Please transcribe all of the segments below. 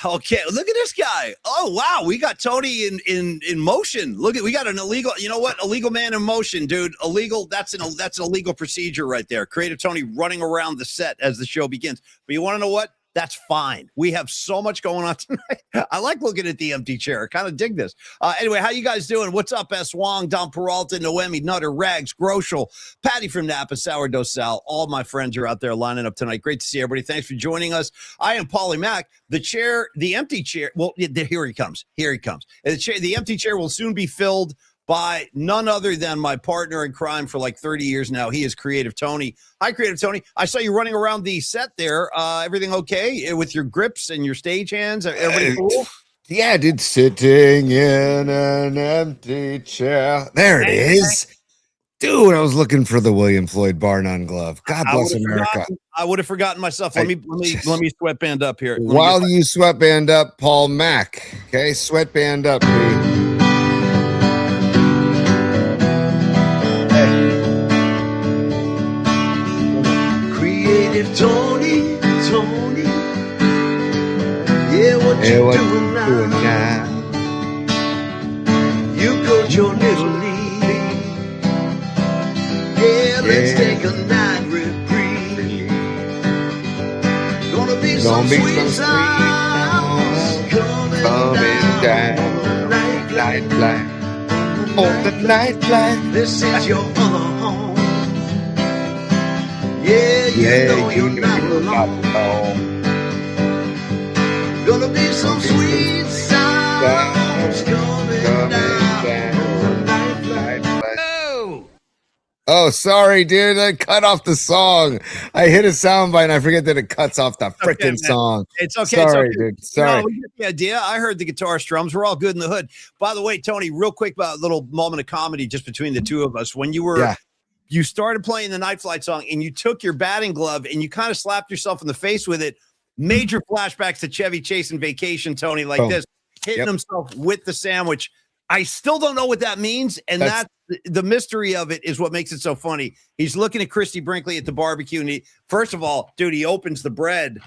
Okay, look at this guy. Oh, wow. We got Tony in motion. Look at, we got an illegal, you know what? Illegal man in motion, dude. Illegal. That's an illegal procedure right there. Creative Tony running around the set as the show begins. But you want to know what? That's fine. We have so much going on tonight. I like looking at the empty chair. Kind of dig this. Anyway, how you guys doing? What's up, S. Wong, Don Peralta, Noemi, Nutter, Rags, Groschel, Patty from Napa, Sourdough Sal. All my friends are out there lining up tonight. Great to see everybody. Thanks for joining us. I am Paulie Mack. The chair, the empty chair. Well, here he comes. Here he comes. The empty chair will soon be filled by none other than my partner in crime for like 30 years now. He is Creative Tony. Hi, Creative Tony. I saw you running around the set there. Everything okay with your grips and your stage hands? Everybody cool? Yeah, dude, sitting in an empty chair. There it is. Dude, I was looking for the William Floyd bar none glove. God bless America. I would have forgotten myself. Let me sweatband up here. While you sweatband up, Paul Mack. Okay, sweatband up, dude. Tony, yeah, what you doing now? You got your little league. Yeah, let's take a night reprieve. Gonna be some sweet sounds coming down. Nightlife. Oh, the nightlife. This is your home. Yeah, you know you're not alone. Gonna be some sweet sounds coming down. Oh, sorry, dude. I cut off the song. I hit a soundbite and I forget that it cuts off the freaking song. It's okay. Sorry, it's okay. dude. Sorry. We get the idea. I heard the guitar strums. We're all good in the hood. By the way, Tony, real quick about a little moment of comedy just between the two of us. When you were you started playing the Night Flight song and you took your batting glove and you kind of slapped yourself in the face with it. Major flashbacks to Chevy Chase and Vacation, Tony, like this, hitting himself with the sandwich. I still don't know what that means. And that's the mystery of it is what makes it so funny. He's looking at Christy Brinkley at the barbecue. And first of all, dude, he opens the bread.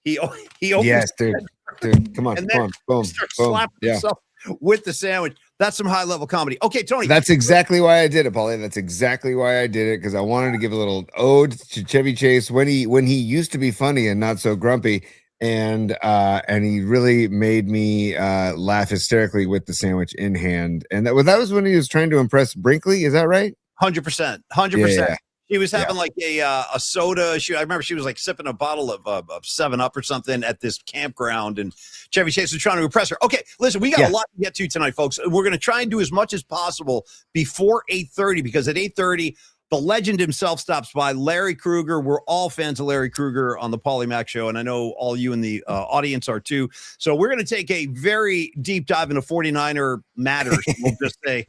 He opens dude, come on, and come on, boom, starts boom, slapping himself with the sandwich. That's some high level comedy. Okay, Tony. That's exactly why I did it, Paulie. That's exactly why I did it, because I wanted to give a little ode to Chevy Chase when he used to be funny and not so grumpy, and he really made me laugh hysterically with the sandwich in hand. And that was when he was trying to impress Brinkley. Is that right? 100%. 100%. She was having like a soda. I remember she was like sipping a bottle of 7-Up or something at this campground, and Chevy Chase was trying to impress her. Okay, listen, we got a lot to get to tonight, folks. We're going to try and do as much as possible before 8:30, because at 8:30, the legend himself stops by, Larry Krueger. We're all fans of Larry Krueger on the Paulie Mack Show, and I know all you in the audience are too. So we're going to take a very deep dive into 49er matters, we'll just say.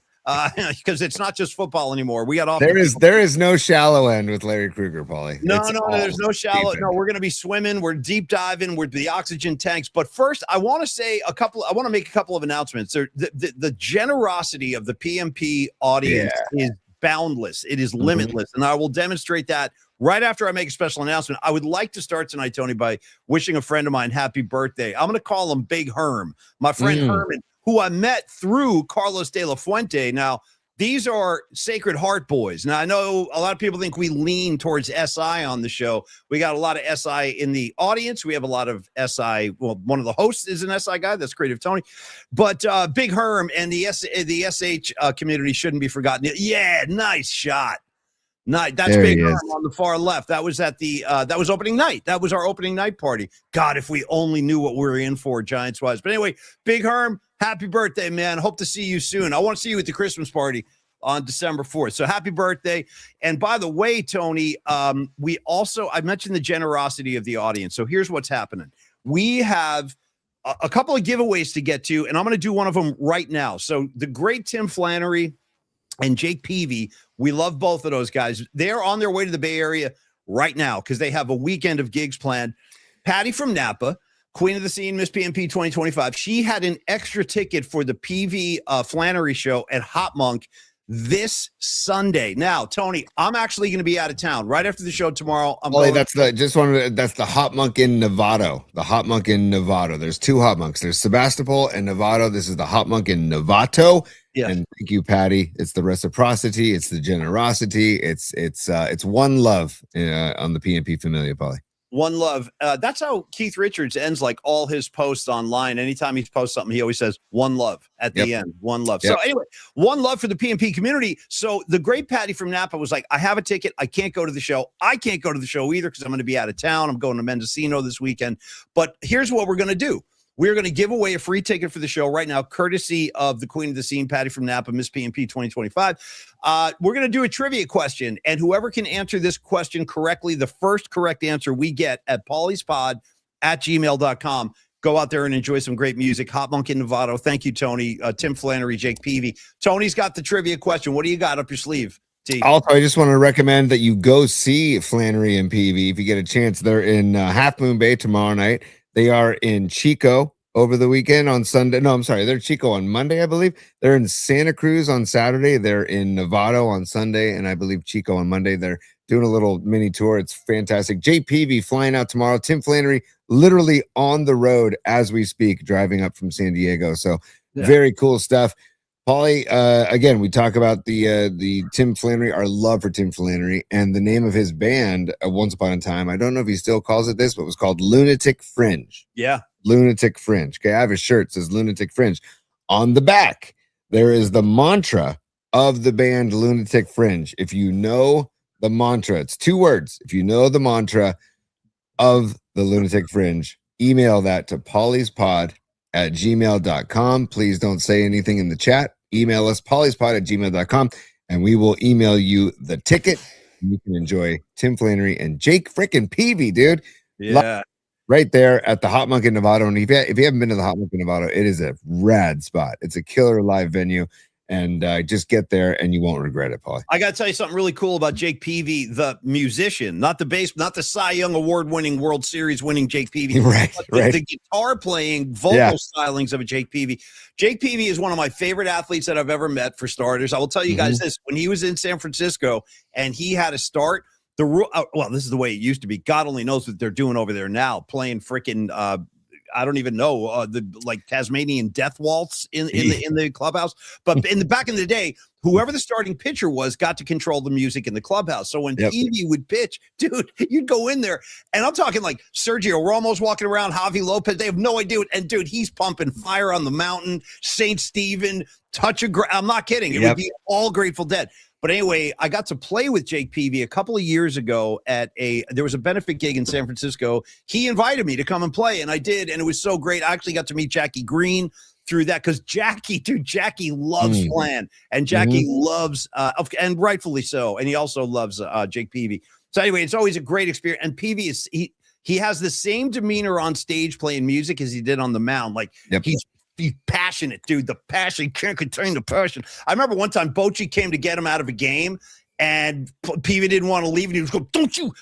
Because it's not just football anymore. We got off. There is no shallow end with Larry Krueger, Paulie. No, there's no shallow. No, we're going to be swimming. We're deep diving. We're the oxygen tanks. But first, I want to make a couple of announcements. The generosity of the PMP audience is boundless. It is limitless, and I will demonstrate that right after I make a special announcement. I would like to start tonight, Tony, by wishing a friend of mine happy birthday. I'm going to call him Big Herm, my friend Herman, who I met through Carlos de la Fuente. Now, these are Sacred Heart boys. Now, I know a lot of people think we lean towards SI on the show. We got a lot of SI in the audience. We have a lot of SI. Well, one of the hosts is an SI guy. That's Creative Tony. But Big Herm and the SH community shouldn't be forgotten. Yeah, nice shot. Night. That's Big Herm on the far left. That was at the that was opening night. That was our opening night party. God, if we only knew what we were in for, Giants wise. But anyway, Big Herm, happy birthday, man. Hope to see you soon. I want to see you at the Christmas party on December 4th. So happy birthday. And by the way, Tony, I mentioned the generosity of the audience. So here's what's happening. We have a couple of giveaways to get to, and I'm going to do one of them right now. So the great Tim Flannery and Jake Peavy. We love both of those guys. They're on their way to the Bay Area right now because they have a weekend of gigs planned. Patty from Napa, Queen of the Scene, Miss PMP 2025. She had an extra ticket for the PV Flannery show at Hot Monk this Sunday. Now, Tony, I'm actually going to be out of town right after the show tomorrow. That's the Hot Monk in Novato. The Hot Monk in Novato. There's two Hot Monks. There's Sebastopol and Novato. This is the Hot Monk in Novato. Yeah. And thank you, Patty. It's the reciprocity. It's the generosity. It's one love on the PNP Familia, Paulie. One love. That's how Keith Richards ends like all his posts online. Anytime he posts something, he always says one love at the end. One love. So anyway, one love for the PNP community. So the great Patty from Napa was like, I have a ticket. I can't go to the show. I can't go to the show either because I'm going to be out of town. I'm going to Mendocino this weekend. But here's what we're going to do. We're going to give away a free ticket for the show right now, courtesy of the Queen of the Scene, Patty from Napa, Miss PMP 2025. We're going to do a trivia question, and whoever can answer this question correctly, the first correct answer we get at pauliespod@gmail.com. Go out there and enjoy some great music. Hot Monk in Novato. Thank you, Tony. Tim Flannery, Jake Peavy. Tony's got the trivia question. What do you got up your sleeve, T? Also, I just want to recommend that you go see Flannery and Peavy if you get a chance. They're in Half Moon Bay tomorrow night. They are in Chico over the weekend on Sunday. No, I'm sorry. They're Chico on Monday, I believe. They're in Santa Cruz on Saturday. They're in Novato on Sunday, and I believe Chico on Monday. They're doing a little mini tour. It's fantastic. Jay Peavy flying out tomorrow. Tim Flannery literally on the road as we speak, driving up from San Diego. So very cool stuff. Paulie, again, we talk about the Tim Flannery, our love for Tim Flannery, and the name of his band, Once Upon a Time. I don't know if he still calls it this, but it was called Lunatic Fringe. Yeah. Lunatic Fringe. Okay, I have a shirt that says Lunatic Fringe. On the back, there is the mantra of the band Lunatic Fringe. If you know the mantra, it's 2 words. If you know the mantra of the Lunatic Fringe, email that to pauliespod@gmail.com. Please don't say anything in the chat. Email us, pauliespod@gmail.com, and we will email you the ticket. You can enjoy Tim Flannery and Jake frickin' Peavy, dude. Yeah. Right there at the Hot Monk in Novato. And if you haven't been to the Hot Monk in Novato, it is a rad spot. It's a killer live venue. And just get there and you won't regret it, Paulie. I got to tell you something really cool about Jake Peavy, the musician, not the Cy Young Award-winning, World Series-winning Jake Peavy. Right. The guitar playing, vocal stylings of a Jake Peavy. Jake Peavy is one of my favorite athletes that I've ever met, for starters. I will tell you guys this. When he was in San Francisco and he had a start, this is the way it used to be. God only knows what they're doing over there now, playing freaking I don't even know the Tasmanian death waltz in the clubhouse. But back in the day, whoever the starting pitcher was got to control the music in the clubhouse. So when Peavy would pitch, dude, you'd go in there, and I'm talking like Sergio Romo's walking around, Javi Lopez. They have no idea. And dude, he's pumping Fire on the Mountain, St. Stephen, Touch of I'm not kidding. It would be all Grateful Dead. But anyway, I got to play with Jake Peavy a couple of years ago there was a benefit gig in San Francisco. He invited me to come and play, and I did, and it was so great. I actually got to meet Jackie Green through that because Jackie loves Flan, and Jackie loves, and rightfully so, and he also loves Jake Peavy. So anyway, it's always a great experience. And Peavy he has the same demeanor on stage playing music as he did on the mound. Like he's passionate, dude. The passion, can't contain the passion. I remember one time Bochy came to get him out of a game, and Peavy didn't want to leave, and he was going, "Don't you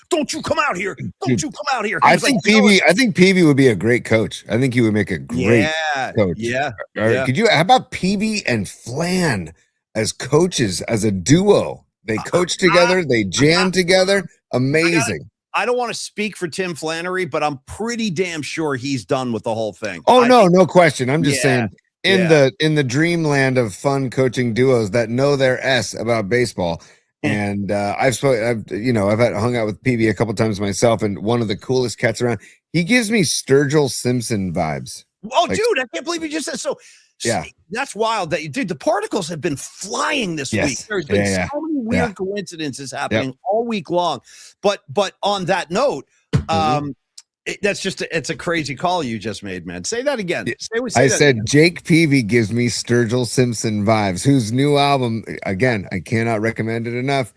come out here! Don't you come out here!" I think Peavy would be a great coach. I think he would make a great coach. Yeah. How about Peavy and Flan as coaches, as a duo? They coach together, they jam together. Amazing. I don't want to speak for Tim Flannery, but I'm pretty damn sure he's done with the whole thing. Oh, no question. I'm just saying in the dreamland of fun coaching duos that know their S about baseball. And I've hung out with Peavy a couple times myself, and one of the coolest cats around. He gives me Sturgill Simpson vibes. Oh, dude, I can't believe you just said so. Yeah, that's wild. Dude, the particles have been flying this week. There's been so many weird coincidences happening all week long. But on that note, it's a crazy call you just made, man. Say that again. I said Jake Peavy gives me Sturgill Simpson vibes. Whose new album, again, I cannot recommend it enough.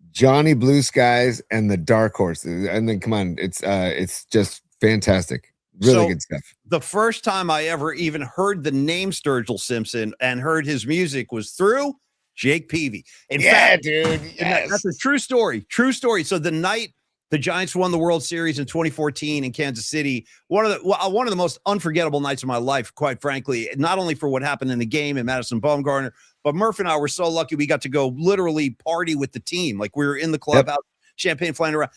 Johnny Blue Skies and the Dark Horse. And then come on, it's just fantastic. Really good stuff. The first time I ever even heard the name Sturgill Simpson and heard his music was through Jake Peavy. In Yeah, fact, dude. Yes. that's a true story. True story. So the night the Giants won the World Series in 2014 in Kansas City, one of the most unforgettable nights of my life, quite frankly, not only for what happened in the game in Madison Bumgarner, but Murph and I were so lucky we got to go literally party with the team. Like, we were in the clubhouse, champagne flying around.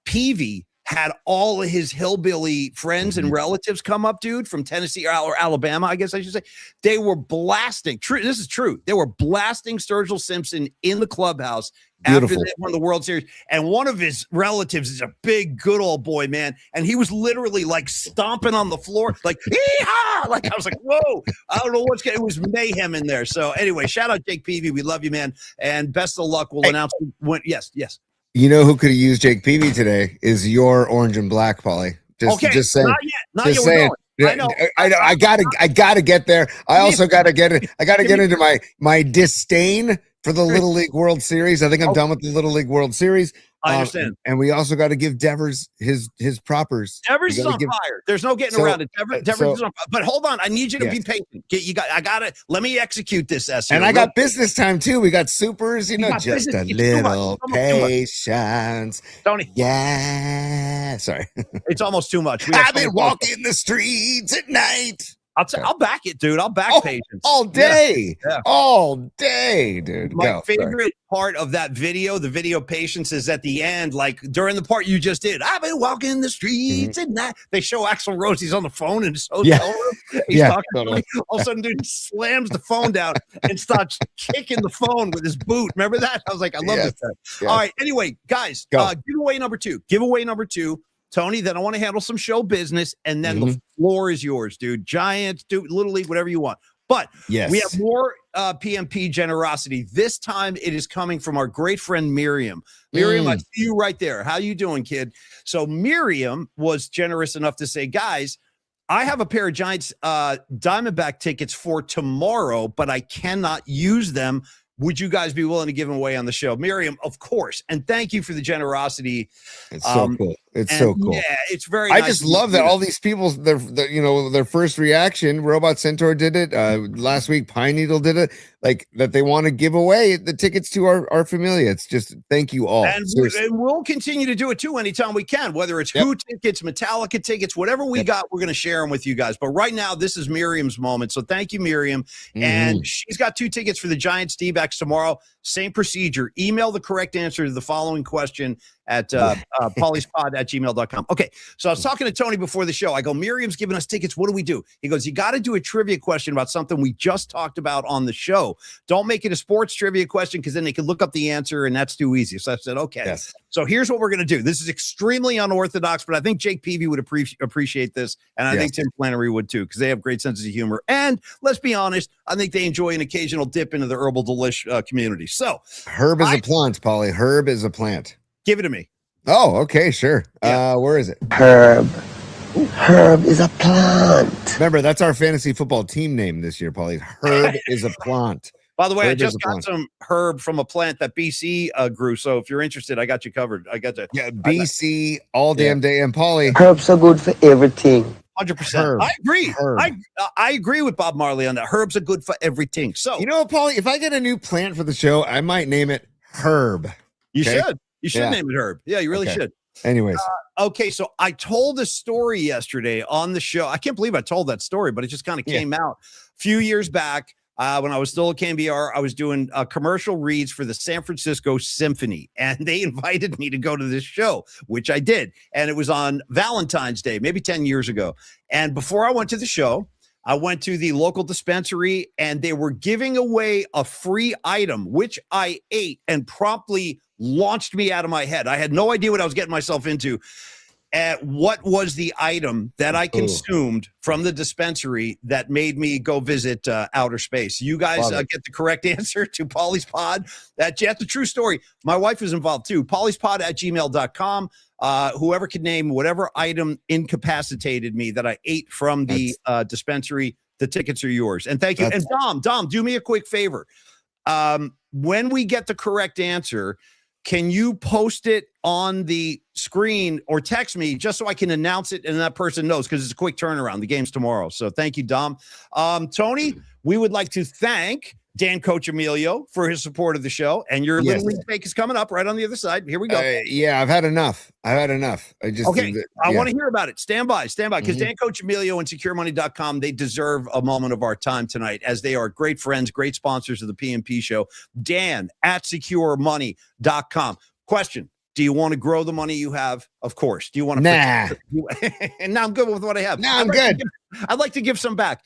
Peavy had all of his hillbilly friends and relatives come up, dude, from Tennessee or Alabama, I guess I should say. They were blasting. This is true. They were blasting Sturgill Simpson in the clubhouse after they won the World Series. And one of his relatives is a big, good old boy, man. And he was literally like stomping on the floor, like, hee-haw! Like, I was like, whoa, I don't know what's going on. It was mayhem in there. So anyway, shout out Jake Peavy. We love you, man. And best of luck. We'll announce when. Yes. You know who could have used Jake Peavy today is your orange and black, Paulie. Just saying. Not yet. Saying. I know. I gotta get there. I also gotta get it. I gotta get into my disdain for the Little League World Series. I think I'm done with the Little League World Series. I understand. And we also got to give Devers his propers. Devers is on fire. There's no getting around it. Devers is on fire. But hold on, I need you to be patient. I gotta let me execute this SEO. And I got business time too. We got supers, just a little patience. Tony. Yeah. Sorry. It's almost too much. I've been walking the streets at night. I'll back it, dude. I'll back patience all day. Yeah. All day, dude. My favorite part of that video, the video patience, is at the end, like during the part you just did. I've been walking the streets at night. They show Axl Rose. He's on the phone in his hotel room. He's talking to me. All of a sudden, dude slams the phone down and starts kicking the phone with his boot. Remember that? I was like, I love this guy. Yes. All right. Anyway, guys, giveaway number two. Tony, then I want to handle some show business, and then the floor is yours, dude. Giants, dude, Little League, whatever you want. But we have more PMP generosity. This time it is coming from our great friend Miriam. Miriam, I see you right there. How you doing, kid? So Miriam was generous enough to say, guys, I have a pair of Giants Diamondback tickets for tomorrow, but I cannot use them. Would you guys be willing to give them away on the show? Miriam, of course. And thank you for the generosity. It's so cool. It's so cool. Yeah, it's very nice. I just love that all these people, their first reaction, Robot Centaur did it. Last week, Pine Needle did it. Like, that they want to give away the tickets to our familia. It's just, thank you all. And we'll continue to do it too anytime we can, whether it's Who tickets, Metallica tickets, whatever we got, we're going to share them with you guys. But right now, this is Miriam's moment. So thank you, Miriam. And she's got 2 tickets for the Giants D-backs tomorrow. Same procedure. Email the correct answer to the following question at pauliespod@gmail.com. Okay, so I was talking to Tony before the show. I go, Miriam's giving us tickets. What do we do? He goes, you got to do a trivia question about something we just talked about on the show. Don't make it a sports trivia question, because then they can look up the answer, and that's too easy. So I said, okay. Yes. So here's what we're going to do. This is extremely unorthodox, but I think Jake Peavy would appreciate this, and I think Tim Flannery would too, because they have great senses of humor. And let's be honest, I think they enjoy an occasional dip into the herbal delish community. So herb is a plant, Paulie. Herb is a plant. Give it to me. Oh, okay, sure. Where is it? Herb. Herb is a plant. Remember, that's our fantasy football team name this year, Paulie. Herb is a plant. By the way, I just got some herb from a plant that BC grew. So if you're interested, I got you covered. I got to. Yeah, BC all damn day. And Paulie. Herbs are good for everything. 100%. I agree. I agree with Bob Marley on that. Herbs are good for everything. So, you know, Paulie, if I get a new plant for the show, I might name it Herb. You should. You should name it Herb. Yeah, you really should. Anyways. Okay, so I told a story yesterday on the show. I can't believe I told that story, but it just kind of came out a few years back. When I was still at KNBR, I was doing commercial reads for the San Francisco Symphony, and they invited me to go to this show, which I did. And it was on Valentine's Day, maybe 10 years ago. And before I went to the show, I went to the local dispensary, and they were giving away a free item, which I ate and promptly launched me out of my head. I had no idea what I was getting myself into. What was the item that I consumed from the dispensary that made me go visit outer space? You guys get the correct answer to Paulie's Pod. That's a true story. My wife is involved too. pauliespod@gmail.com. Whoever could name whatever item incapacitated me that I ate from the dispensary, the tickets are yours. And thank you. And Dom, do me a quick favor. When we get the correct answer, can you post it on the screen or text me just so I can announce it and that person knows, because it's a quick turnaround. The game's tomorrow. So thank you, Dom. Tony, we would like to thank Dan Coach Emilio for his support of the show. And your Little League fake is coming up right on the other side. Here we go. Yeah, I've had enough. I just okay. I want to hear about it. Stand by, because Dan Coach Emilio and SecureMoney.com, they deserve a moment of our time tonight, as they are great friends, great sponsors of the PMP show. Dan at SecureMoney.com. Question. Do you want to grow the money you have? Of course. Do you want to? Nah. And now I'm good with what I have. No, I'm good. I'd like to give some back.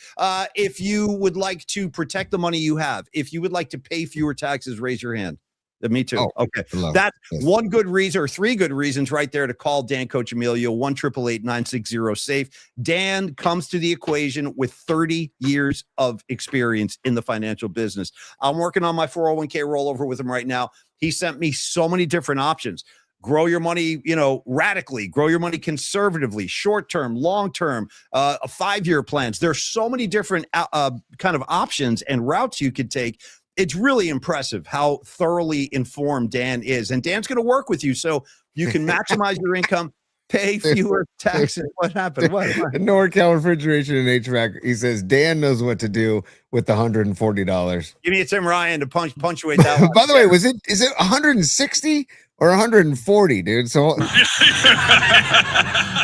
If you would like to protect the money you have, if you would like to pay fewer taxes, raise your hand. Me too. Okay. That's one good reason, or three good reasons right there to call Dan Coach Emilio, 1-888-960-SAFE. Dan comes to the equation with 30 years of experience in the financial business. I'm working on my 401k rollover with him right now. He sent me so many different options. Grow your money, radically. Grow your money conservatively, short-term, long-term, 5-year plans. There's so many different kind of options and routes you could take. It's really impressive how thoroughly informed Dan is. And Dan's going to work with you so you can maximize your income, pay fewer taxes. What happened? What? NorCal Refrigeration and HVAC. He says Dan knows what to do with the $140. Give me a Tim Ryan to punctuate that one. By the way, is it 160 or 140, dude? So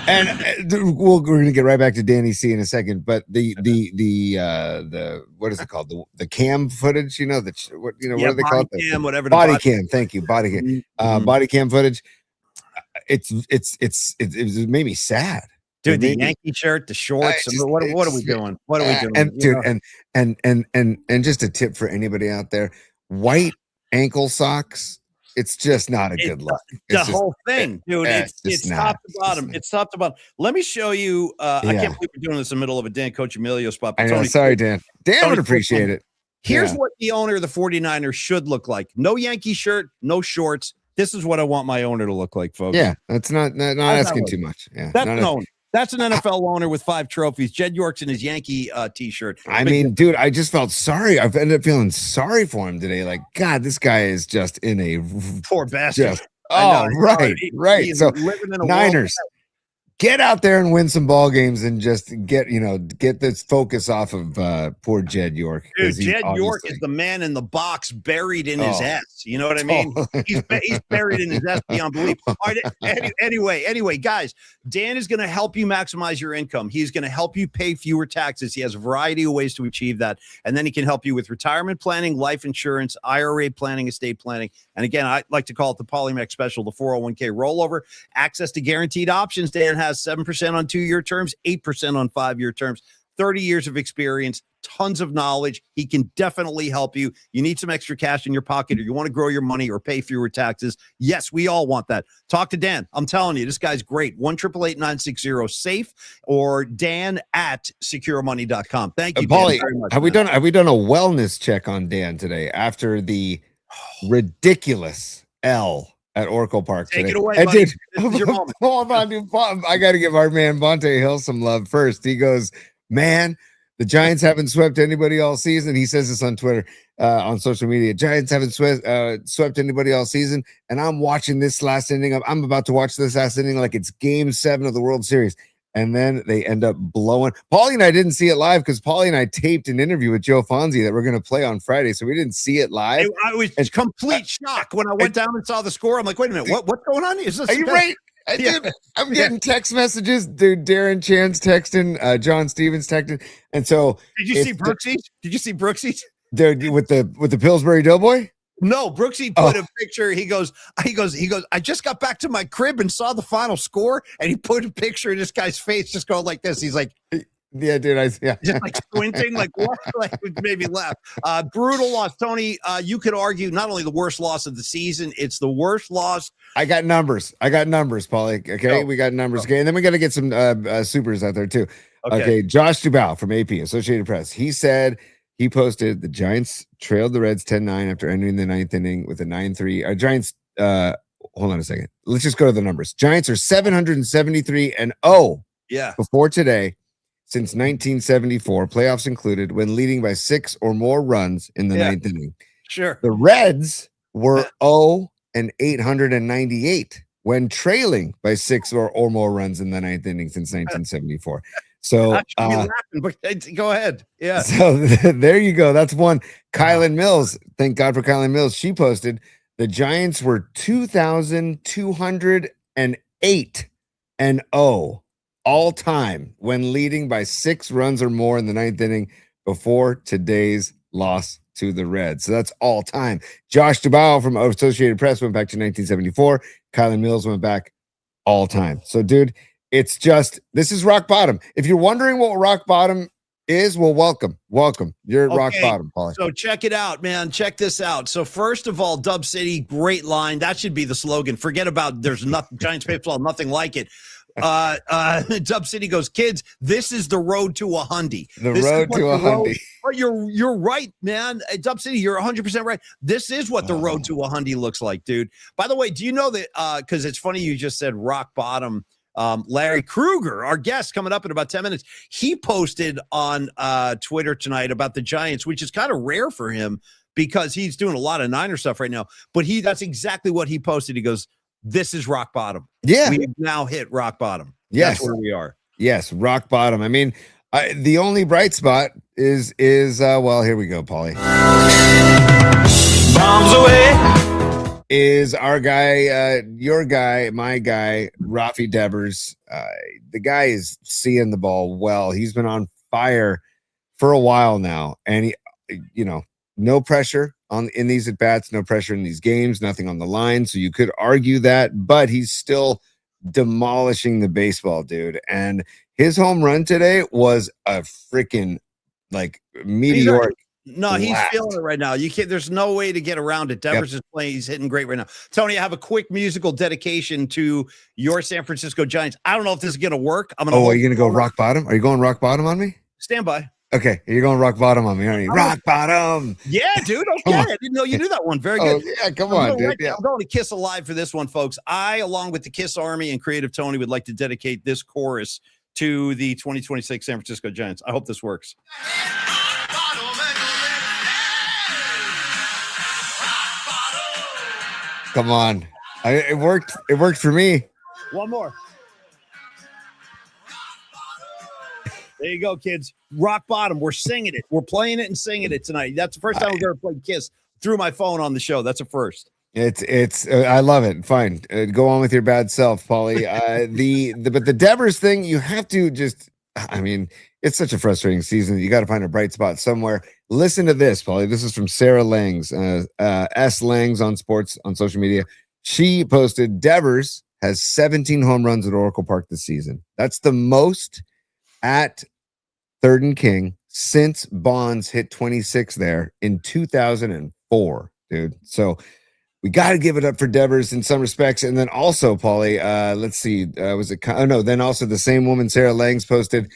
and we're gonna get right back to Danny C in a second, but the what is it called, the cam footage, what do they call it, cam, whatever, body cam, thank you, body cam, body cam footage. It made me sad, dude. The Yankee shirt, the shorts. What are we doing? What are we doing? And dude, and just a tip for anybody out there: white ankle socks. It's just not a good look. Whole thing, dude. It's top to bottom. It's top to bottom. Let me show you. I can't believe we're doing this in the middle of a Dan Coach Emilio spot. I know, sorry, Dan. Dan would appreciate it. Here's what the owner of the 49ers should look like. No Yankee shirt, no shorts. This is what I want my owner to look like, folks. Yeah, that's not asking too much. Yeah, that's an NFL owner with 5 trophies. Jed York's in his Yankee t-shirt. I mean, dude, I just felt sorry. I've ended up feeling sorry for him today. Like, God, this guy is just in a poor bastard. Right. So Niners, get out there and win some ball games and just get this focus off of poor Jed York. Dude, Jed York is the man in the box buried in his S. You know what I mean? He's buried in his S beyond belief. All right, anyway, guys, Dan is going to help you maximize your income. He's going to help you pay fewer taxes. He has a variety of ways to achieve that. And then he can help you with retirement planning, life insurance, IRA planning, estate planning. And again, I like to call it the Polymax special, the 401k rollover. Access to guaranteed options. Dan has 7% on 2-year terms, 8% on 5-year terms, 30 years of experience, tons of knowledge. He can definitely help you. You need some extra cash in your pocket, or you want to grow your money or pay fewer taxes. Yes, we all want that. Talk to Dan. I'm telling you, this guy's great. 1-888-960-SAFE or Dan at SecureMoney.com. Thank you, Paulie, very much. Have we done a wellness check on Dan today after the ridiculous L at Oracle Park Take today? it away, buddy. This is your moment. Hold on, dude. I got to give our man Bonte Hill some love first. He goes, man, the Giants haven't swept anybody all season. He says this on Twitter, on social media. Giants haven't swept anybody all season, and I'm watching this last inning. I'm about to watch this last inning like it's Game 7 of the World Series. And then they end up blowing. Paulie and I didn't see it live because Paulie and I taped an interview with Joe Fonzie that we're going to play on Friday. So we didn't see it live. I was complete shock when I went down and saw the score. I'm like, wait a minute, what's going on? Is this? Are you right? I'm getting text messages. Dude, Darren Chan's texting, John Stevens texting. And so did you see Brooksy? Dude, with the Pillsbury Doughboy? No, Brooksy put a picture. He goes, I just got back to my crib and saw the final score, and he put a picture of this guy's face just going like this. He's like, yeah, dude, just like squinting, like what? Like it made me laugh. Brutal loss. Tony, you could argue not only the worst loss of the season, it's the worst loss. I got numbers, Paulie. Okay, we got numbers. Okay, and then we got to get some supers out there too. Okay, Josh Dubow from AP, Associated Press. He said, he posted the Giants trailed the Reds 10-9 after entering the 9th inning with a 9-3. Giants, hold on a second. Let's just go to the numbers. Giants are 773-0 before today since 1974, playoffs included, when leading by 6 or more runs in the 9th inning. Sure. The Reds were 0-898 when trailing by 6 or more runs in the 9th inning since 1974. So I should be laughing, but go ahead. Yeah. So there you go. That's one. Kylan Mills. Thank God for Kylan Mills. She posted the Giants were 2,208-0 all time when leading by 6 runs or more in the 9th inning before today's loss to the Reds. So that's all time. Josh Dubow from Associated Press went back to 1974. Kylan Mills went back all time. So, dude, it's just, this is rock bottom. If you're wondering what rock bottom is, well, welcome. You're at rock bottom, Paulie. So check it out, man. Check this out. So first of all, Dub City, great line. That should be the slogan. Forget about there's nothing, Giants baseball, nothing like it. Dub City goes, kids, this is the road to a hundy. The road to a hundy. But you're right, man. Dub City, you're 100% right. This is what the road to a hundy looks like, dude. By the way, do you know that, because it's funny you just said rock bottom, Larry Krueger, our guest coming up in about 10 minutes, he posted on Twitter tonight about the Giants, which is kind of rare for him because he's doing a lot of Niner stuff right now. But that's exactly what he posted. He goes, this is rock bottom. Yeah. We've now hit rock bottom. Yes. That's where we are. Yes, rock bottom. I mean, the only bright spot is well, here we go, Paulie. Bombs away. Is our guy, your guy, my guy, Rafi Devers. The guy is seeing the ball well. He's been on fire for a while now. And he, no pressure in these at-bats, no pressure in these games, nothing on the line. So you could argue that, but he's still demolishing the baseball, dude. And his home run today was a freaking meteoric. He's feeling it right now. You can't. There's no way to get around it. Devers is playing. He's hitting great right now. Tony, I have a quick musical dedication to your San Francisco Giants. I don't know if this is going to work. I'm going to. Oh, are you going to go rock bottom? Are you going rock bottom on me? Stand by. Okay, you're going rock bottom on me, aren't you? Rock bottom. Yeah, dude. Okay, I didn't know you knew that one. Very good. Yeah, come on, dude. Yeah. I'm going to Kiss Alive for this one, folks. I, along with the Kiss Army and Creative Tony, would like to dedicate this chorus to the 2026 San Francisco Giants. I hope this works. Come on. It worked. It worked for me. One more. There you go, kids. Rock bottom. We're singing it. We're playing it and singing it tonight. That's the first time we've ever played Kiss through my phone on the show. That's a first. It's I love it. Fine. Go on with your bad self, Paulie. But the Devers thing, you have to just, I mean, it's such a frustrating season. You got to find a bright spot somewhere. Listen to this, Paulie. This is from Sarah Langs, S. Langs on sports on social media. She posted Devers has 17 home runs at Oracle Park this season. That's the most at Third and King since Bonds hit 26 there in 2004, dude. So we got to give it up for Devers in some respects. And then also, Paulie, let's see, then also the same woman, Sarah Langs, posted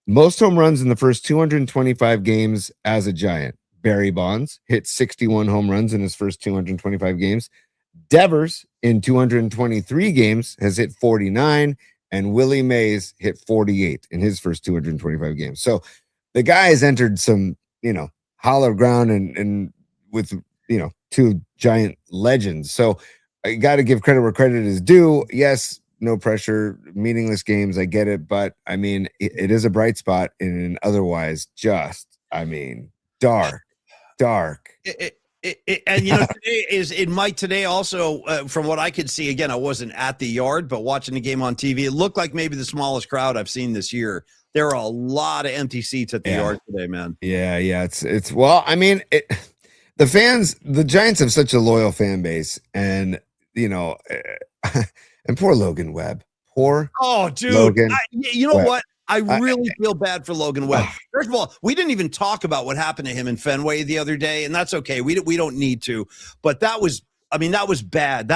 most home runs in the first 225 games as a Giant. Barry Bonds hit 61 home runs in his first 225 games. Devers in 223 games has hit 49, and Willie Mays hit 48 in his first 225 games. So the guy has entered some, hollow ground and with, two Giant legends. So I got to give credit where credit is due. Yes, no pressure, meaningless games. I get it. But I mean, it is a bright spot in an otherwise dark. And today also, from what I could see, again, I wasn't at the yard, but watching the game on TV, it looked like maybe the smallest crowd I've seen this year. There are a lot of empty seats at the yard today, man. Yeah. It's well, I mean, the fans, the Giants have such a loyal fan base, and and poor Logan Webb. Dude. Logan Webb. What? I really feel bad for Logan Webb. First of all, we didn't even talk about what happened to him in Fenway the other day, and that's okay. We don't need to. But that was bad.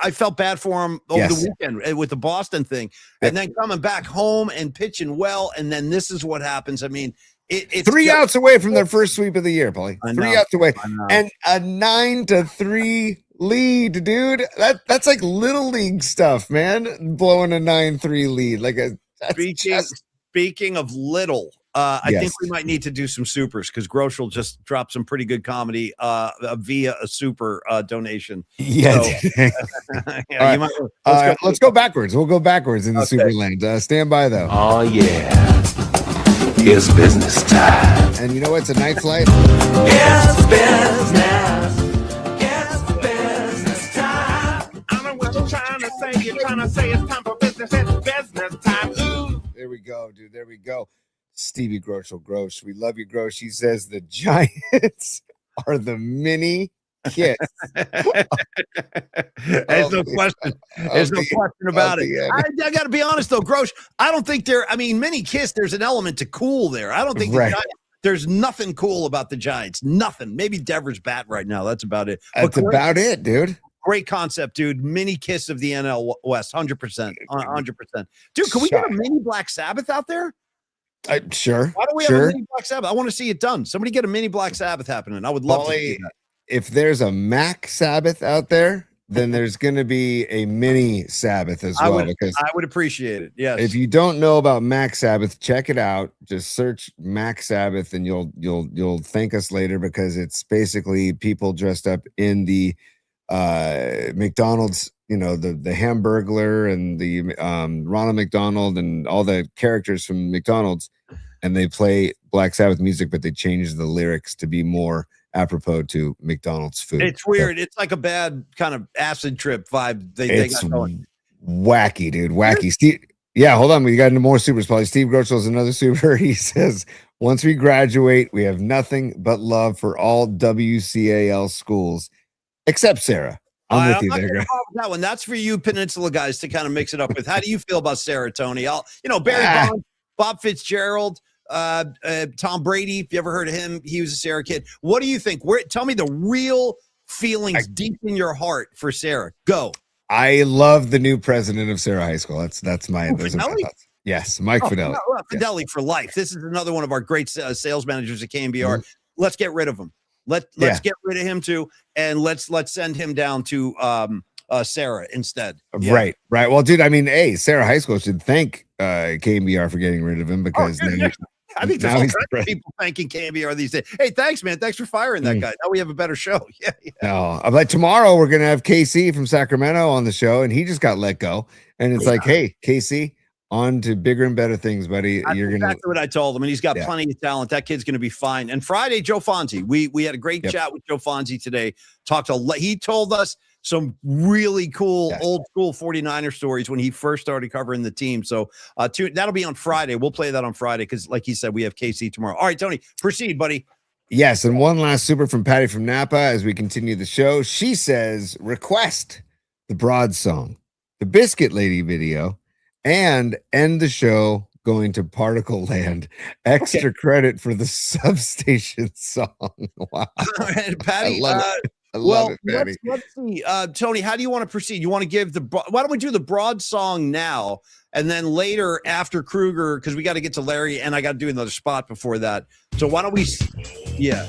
I felt bad for him over the weekend with the Boston thing. And then coming back home and pitching well, and then this is what happens. I mean, it's 3 outs away from their first sweep of the year, Paulie. 3 outs away. And a 9-3 lead, dude. That's like little league stuff, man. Blowing a 9-3 lead. Speaking of little, I think we might need to do some supers because Grosh will just drop some pretty good comedy via a super donation. Yeah. So, yeah, right. Let's go backwards. We'll go backwards in the super land. Stand by though. Oh yeah. It's business time. And you know what's a night flight? It's business. It's business time. I know what you're trying to say. You're trying to say it's time for business. It's business time. Ooh. There we go, dude. There we go. Stevie Grosh. We love you, Grosh. He says the Giants are the mini kids. There's no question. There's no question about it. I got to be honest, though, Grosh, I don't think mini kiss, there's an element to cool there. I don't think there's nothing cool about the Giants. Nothing. Maybe Devers bat right now. That's about it. That's about it, dude. Great concept, dude. Mini kiss of the NL West. 100%. 100%. Dude, can we get a mini Black Sabbath out there? Sure. Why don't we have a mini Black Sabbath? I want to see it done. Somebody get a mini Black Sabbath happening. I would love to see that. If there's a Mac Sabbath out there, then there's going to be a mini Sabbath as well. Because I would appreciate it. Yes. If you don't know about Mac Sabbath, check it out. Just search Mac Sabbath, and you'll thank us later because it's basically people dressed up in the McDonald's. You know, the Hamburglar and the Ronald McDonald and all the characters from McDonald's, and they play Black Sabbath music, but they change the lyrics to be more apropos to McDonald's food. It's weird. It's like a bad kind of acid trip vibe. They got going. Wacky, dude. Wacky. Steve, hold on. We got into more supers. Probably Steve Grochel is another super. He says, once we graduate, we have nothing but love for all WCAL schools, except Sarah. I'm with you there. That one. That's for you Peninsula guys to kind of mix it up with. How do you feel about Sarah, Tony? Barry Bonds, Bob Fitzgerald, Tom Brady. If you ever heard of him, he was a Sarah kid. What do you think? Tell me the real feelings deep in your heart for Sarah. Go. I love the new president of Sarah High School. That's my thoughts. Yes, Mike Fidelli. Fidelli for life. This is another one of our great sales managers at KNBR. Mm-hmm. Let's get rid of him. Let's get rid of him too, and let's send him down to Sarah instead. Yeah. Right. Well, dude, I mean, Sarah High School should thank KNBR for getting rid of him because I think there's all kinds of people thanking KNBR these days. Hey, thanks, man. Thanks for firing that guy. Now we have a better show. Yeah. No, I'm like tomorrow we're gonna have KC from Sacramento on the show, and he just got let go, and it's like, hey, KC. On to bigger and better things, buddy. That's exactly what I told him, and he's got plenty of talent. That kid's going to be fine. And Friday, Joe Fonzie. We had a great chat with Joe Fonzie today. He told us some really cool old school 49er stories when he first started covering the team. So that'll be on Friday. We'll play that on Friday because, like he said, we have KC tomorrow. All right, Tony, proceed, buddy. Yes, and one last super from Patty from Napa as we continue the show. She says, request the Broad song, the Biscuit Lady video, and end the show going to Particle Land. Extra credit for the Substation song. Wow. Patty, I love it, Patty. Let's see. Tony, how do you want to proceed? You want to give why don't we do the Broad song now, and then later after Krueger, because we got to get to Larry, and I got to do another spot before that. So why don't we? Yeah.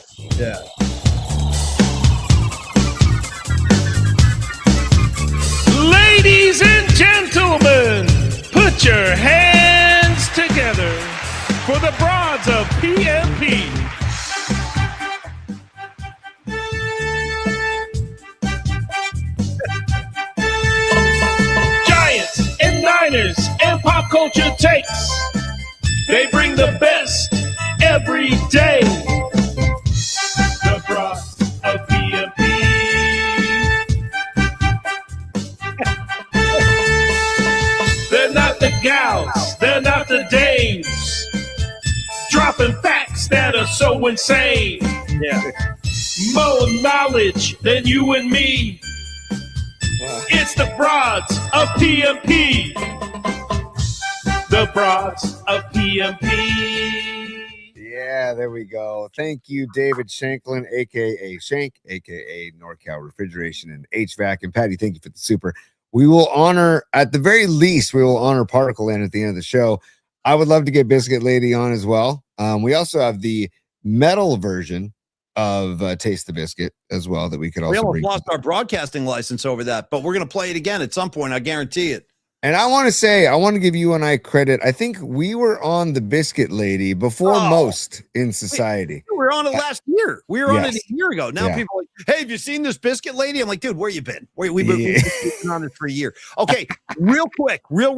Ladies and gentlemen, put your hands together for the Broads of PMP. Giants and Niners and pop culture takes. They bring the best every day. The Broads of PMP. They're not the gals, they're not the dames, dropping facts that are so insane. More knowledge than you and me. It's the Broads of PMP. The Broads of PMP. Yeah, there we go. Thank you, David Shanklin, a.k.a. Shank, a.k.a. NorCal Refrigeration and HVAC. And Patty, thank you for the super. We will honor, at the very least, we will honor Particle Land at the end of the show. I would love to get Biscuit Lady on as well. We also have the metal version of Taste the Biscuit as well that we could also We almost lost our broadcasting license over that, but we're going to play it again at some point. I guarantee it. And I want to give you and I credit. I think we were on the Biscuit Lady before most in society. We were on it last year. We were on it a year ago. Now Yeah. people are like, hey, have you seen this Biscuit Lady? I'm like, dude, where you been? We've been on it for a year. Okay, real quick. I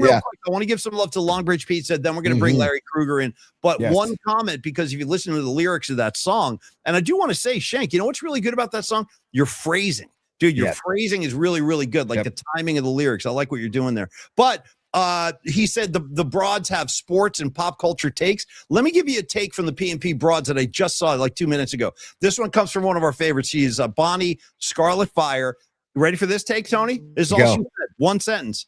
want to give some love to Longbridge Pizza. Then we're going to bring Larry Krueger in. But one comment, because if you listen to the lyrics of that song, and I do want to say, Shank, you know what's really good about that song? Your phrasing. Dude, your phrasing is really, really good. Like the timing of the lyrics. I like what you're doing there. But he said the broads have sports and pop culture takes. Let me give you a take from the PNP broads that I just saw like 2 minutes ago. This one comes from one of our favorites. She is Bonnie Scarlet Fire. You ready for this take, Tony? This is all she said. One sentence.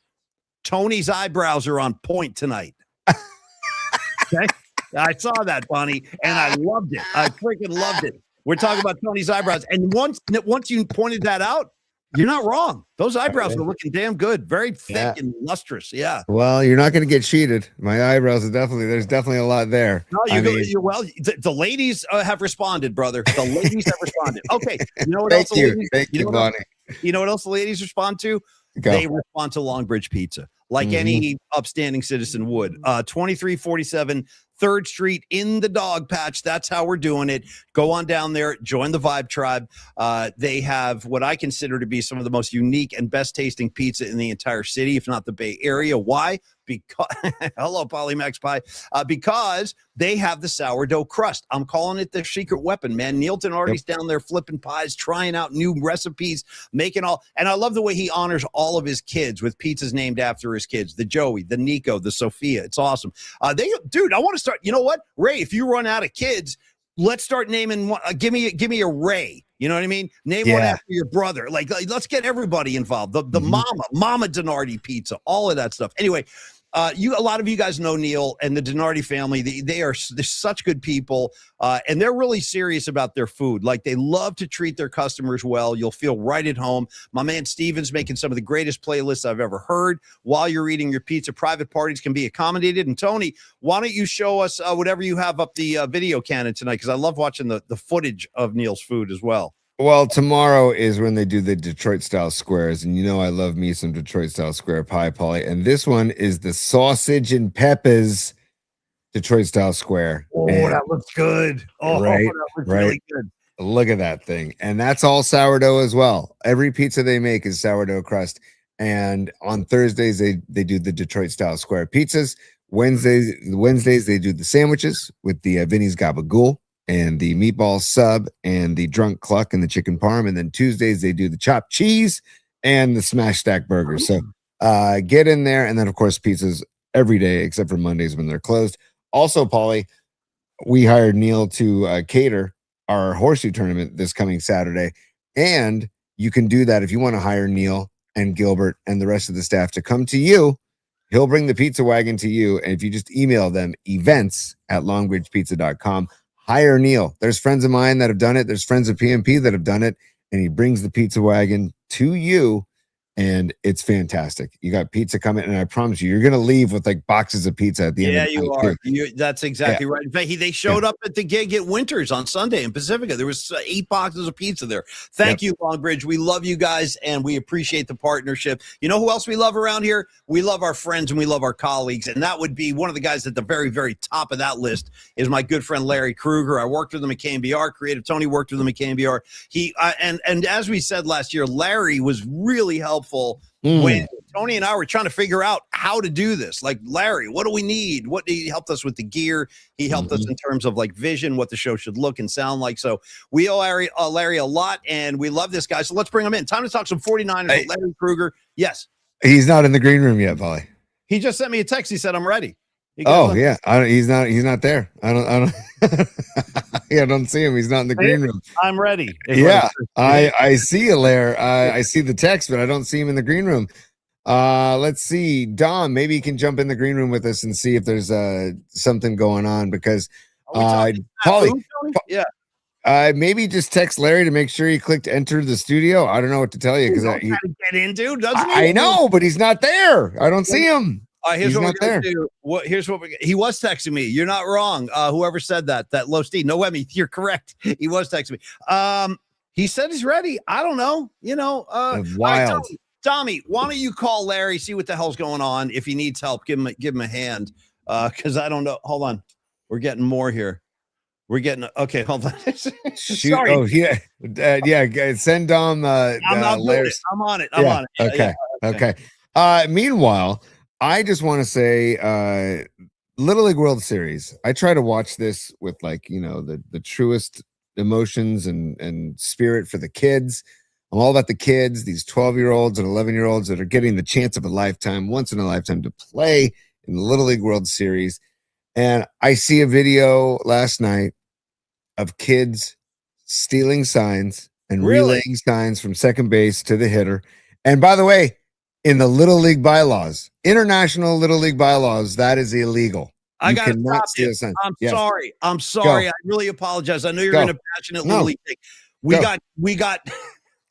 Tony's eyebrows are on point tonight. Okay? I saw that, Bonnie, and I loved it. I freaking loved it. We're talking about Tony's eyebrows. And once you pointed that out, you're not wrong. Those eyebrows are looking damn good. Very thick and lustrous. Yeah. Well, you're not going to get cheated. My eyebrows are there's definitely a lot there. No, the ladies have responded, brother. The ladies have responded. Okay. You know what else? Thank you, Bonnie. You know what else the ladies respond to? They respond to Longbridge Pizza, like any upstanding citizen would. 2347 3rd Street in the Dog Patch. That's how we're doing it. Go on down there, join the Vibe Tribe. They have what I consider to be some of the most unique and best tasting pizza in the entire city, if not the Bay Area. Why? Because hello, Paulie Max Pie. Because they have the sourdough crust. I'm calling it their secret weapon, man. Neil Tenardi's down there flipping pies, trying out new recipes, making all. And I love the way he honors all of his kids with pizzas named after his kids. The Joey, the Nico, the Sophia. It's awesome. Dude, I want to start. You know what, Ray? If you run out of kids, let's start naming one. Give me a Ray. You know what I mean? Name one after your brother. Like let's get everybody involved. The Mama Denardi pizza, all of that stuff. Anyway, a lot of you guys know Neil and the Denardi family. They're such good people, and they're really serious about their food. Like they love to treat their customers well. You'll feel right at home. My man Steven's making some of the greatest playlists I've ever heard while you're eating your pizza. Private parties can be accommodated. And Tony, why don't you show us whatever you have up the video cannon tonight? Because I love watching the footage of Neil's food as well. Well, tomorrow is when they do the Detroit style squares, and you know I love me some Detroit style square pie, Paulie. And this one is the sausage and peppers Detroit style square. Oh, that looks good. Oh, right, that looks really good. Look at that thing, and that's all sourdough as well. Every pizza they make is sourdough crust. And on Thursdays they do the Detroit style square pizzas. Wednesdays they do the sandwiches with the Vinny's Gabagool and the meatball sub and the drunk cluck and the chicken parm. And then Tuesdays they do the chopped cheese and the smash stack burgers. So get in there. And then of course pizzas every day except for Mondays when they're closed. Also, Paulie, we hired Neil to cater our horseshoe tournament this coming Saturday. And you can do that if you want to hire Neil and Gilbert and the rest of the staff to come to you. He'll bring the pizza wagon to you. And if you just email them events@longbridgepizza.com, hire Neil. There's friends of mine that have done it. There's friends of PMP that have done it. And he brings the pizza wagon to you. And it's fantastic. You got pizza coming, and I promise you, you're going to leave with like boxes of pizza at the end. Yeah, you are. That's exactly right. In fact, they showed up at the gig at Winters on Sunday in Pacifica. There was 8 boxes of pizza there. Thank you, Longbridge. We love you guys, and we appreciate the partnership. You know who else we love around here? We love our friends, and we love our colleagues, and that would be one of the guys at the very, very top of that list is my good friend Larry Krueger. I worked with him at KNBR. Creative Tony worked with him at KNBR. And as we said last year, Larry was really helpful when Tony and I were trying to figure out how to do this. Like, Larry, what do we need? He helped us with the gear. He helped us in terms of like vision, what the show should look and sound like. So we owe Larry a lot, and we love this guy. So let's bring him in. Time to talk some 49ers with Larry Krueger. Yes. He's not in the green room yet, Paulie. He just sent me a text. He said, I'm ready. He's not there. I don't I don't see him. He's not in the green room. I'm ready. I see you, Lair. I see the text, but I don't see him in the green room. Let's see. Dom, maybe he can jump in the green room with us and see if there's something going on, because Paulie, maybe just text Larry to make sure he clicked enter the studio. I don't know what to tell you, because he get into, doesn't he? I know, but he's not there. I don't see him. Here's what we're going to do. He was texting me. You're not wrong. Whoever said that low Steve, no Wemmy, you're correct. He was texting me. He said he's ready. I don't know. Wild. Tommy, why don't you call Larry, see what the hell's going on? If he needs help, give him a hand. Because I don't know. Hold on. We're getting more here. We're getting okay. Hold on. Sorry. Oh yeah, send Dom. I'm on it. I'm on it. Okay. Meanwhile, I just want to say, Little League World Series. I try to watch this with the truest emotions and spirit for the kids. I'm all about the kids, these 12-year-olds and 11-year-olds that are getting the chance of a lifetime, once in a lifetime, to play in the Little League World Series. And I see a video last night of kids stealing signs and relaying signs from second base to the hitter. And by the way, in the Little League bylaws, international Little League bylaws, that is illegal. I got to stop you. I'm sorry. Go. I really apologize. I know you're in a passionate Little League thing. We got.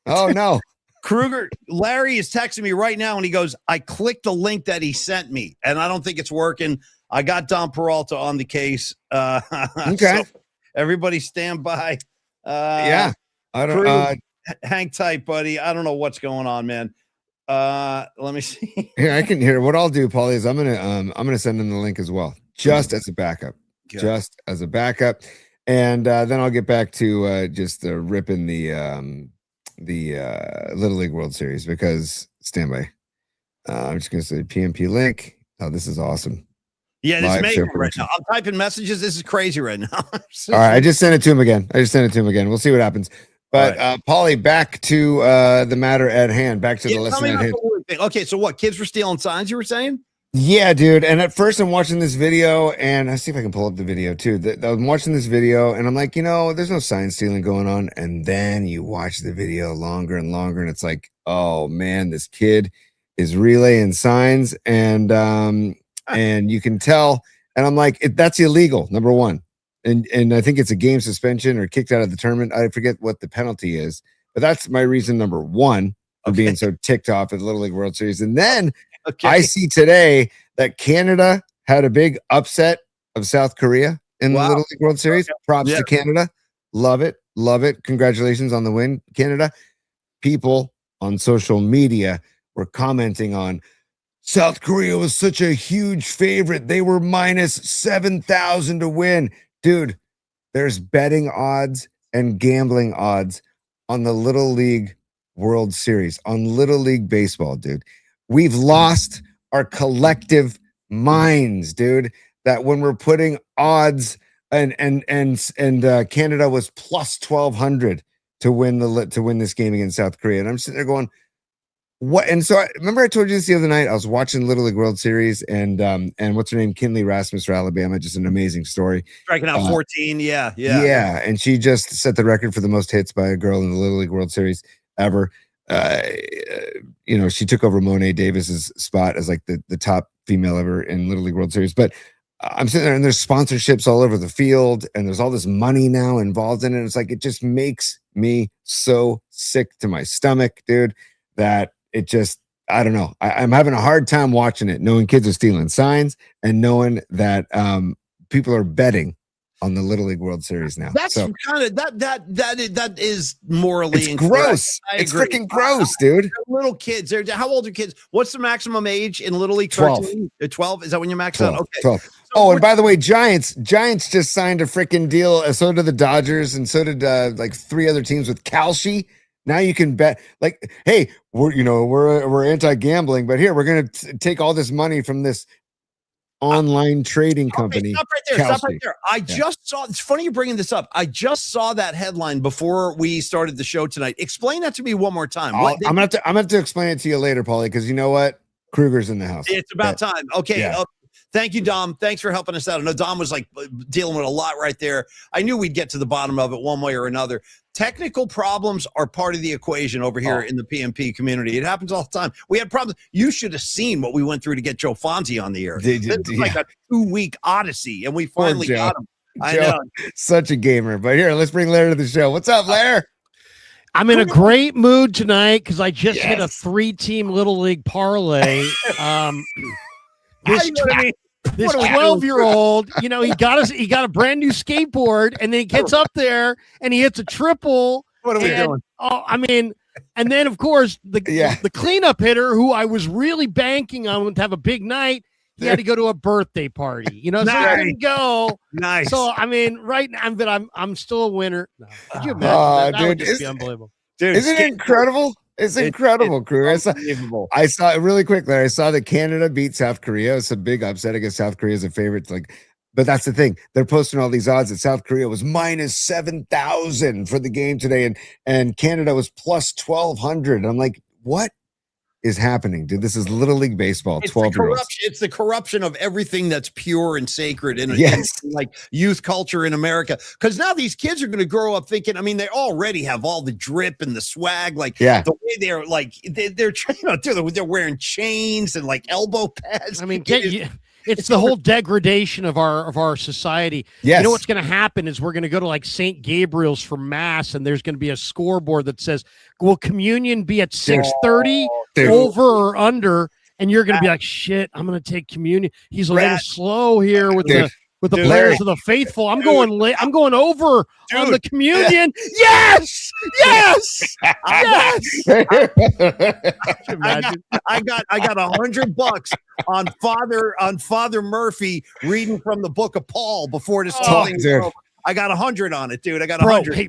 Oh no. Krueger, Larry is texting me right now and he goes, I clicked the link that he sent me and I don't think it's working. I got Don Peralta on the case. Okay. So everybody stand by. I don't hang tight, buddy. I don't know what's going on, man. Let me see. Yeah, I can hear. What I'll do, Paulie, is I'm gonna send him the link as well, just as a backup. Good. Just as a backup. And then I'll get back to just ripping the Little League World Series, because stand by. I'm just gonna say PMP link. Oh, this is awesome. Yeah, this is amazing right now. I'm typing messages. This is crazy right now. All right, I just sent it to him again. We'll see what happens. But Paulie, back to the matter at hand. Back to the lesson at hand. Okay, so what? Kids were stealing signs, you were saying? Yeah, dude. And at first I'm watching this video, and I see if I can pull up the video too. I'm watching this video and I'm like, there's no sign stealing going on. And then you watch the video longer and longer, and it's like, oh man, this kid is relaying signs, and you can tell. And I'm like, that's illegal, number one. And I think it's a game suspension or kicked out of the tournament. I forget what the penalty is, but that's my reason number one for being so ticked off at the Little League World Series. And then I see today that Canada had a big upset of South Korea in the Little League World Series. Props to Canada. Love it. Congratulations on the win, Canada. People on social media were commenting on South Korea was such a huge favorite. They were minus 7,000 to win. Dude, there's betting odds and gambling odds on the Little League World Series, on Little League Baseball, dude. We've lost our collective minds, dude, that when we're putting odds and Canada was plus 1,200 to win this game against South Korea. And I'm sitting there going, what? And so remember I told you this the other night. I was watching Little League World Series, and what's her name? Kinley Rasmus for Alabama. Just an amazing story. Striking out 14. Yeah. And she just set the record for the most hits by a girl in the Little League World Series ever. She took over Monet Davis's spot as like the top female ever in Little League World Series. But I'm sitting there, and there's sponsorships all over the field, and there's all this money now involved in it. It's like, it just makes me so sick to my stomach, dude, that it just, I don't know. I'm having a hard time watching it, knowing kids are stealing signs and knowing that people are betting on the Little League World Series now. That's kind of that is morally it's gross. It's freaking gross, dude. Little kids. How old are kids? What's the maximum age in Little League? 12. 12? Is that when you max out? Okay. 12. So and by the way, Giants just signed a freaking deal. So did the Dodgers, and so did like 3 other teams with Kalshi. Now you can bet, like, hey, we're anti-gambling, but here we're going to take all this money from this online trading company. Stop right there. I just saw. It's funny you're bringing this up. I just saw that headline before we started the show tonight. Explain that to me one more time. I'm gonna have to explain it to you later, Paulie, because you know what? Krueger's in the house. It's about time. Okay. Yeah. Thank you, Dom. Thanks for helping us out. I know Dom was like dealing with a lot right there. I knew we'd get to the bottom of it one way or another. Technical problems are part of the equation over here in the PMP community. It happens all the time. We had problems. You should have seen what we went through to get Joe Fonzie on the air. It's like a 2-week odyssey, and we finally got him. I know. Such a gamer. But here, let's bring Larry to the show. What's up, Larry? I'm in a great mood tonight because I just hit a 3-team Little League parlay. This 12-year-old, he got a brand new skateboard, and then he gets up there and he hits a triple. What are we doing? Oh, I mean, And then, of course, the cleanup hitter, who I was really banking on to have a big night, he had to go to a birthday party. So he couldn't go. Nice. So I mean, right now, but I'm still a winner. No. Could you imagine that? That would just be unbelievable. Dude, isn't it incredible? It's incredible, Krueger. I saw it really quick, Larry. I saw that Canada beat South Korea. It's a big upset. I guess South Korea is a favorite. But that's the thing. They're posting all these odds that South Korea was minus 7,000 for the game today, and Canada was plus 1,200. And I'm like, what is happening, dude? This is Little League Baseball. 12-year-olds. It's the corruption of everything that's pure and sacred in like youth culture in America. Because now these kids are going to grow up thinking. I mean, they already have all the drip and the swag. Like the way they're like they're they're wearing chains and like elbow pads. I mean, it's the whole degradation of our society. Yes. You know what's going to happen is we're going to go to like St. Gabriel's for mass, and there's going to be a scoreboard that says, "Will communion be at 6:30 over or under?" And you're going to be like, "Shit, I'm going to take communion." He's a little slow here with the players of the faithful. I'm going late. I'm going over on the communion. Yes. I got $100 on Father Murphy reading from the book of Paul before this thing. I got 100 on it, dude. I got 100. Hey,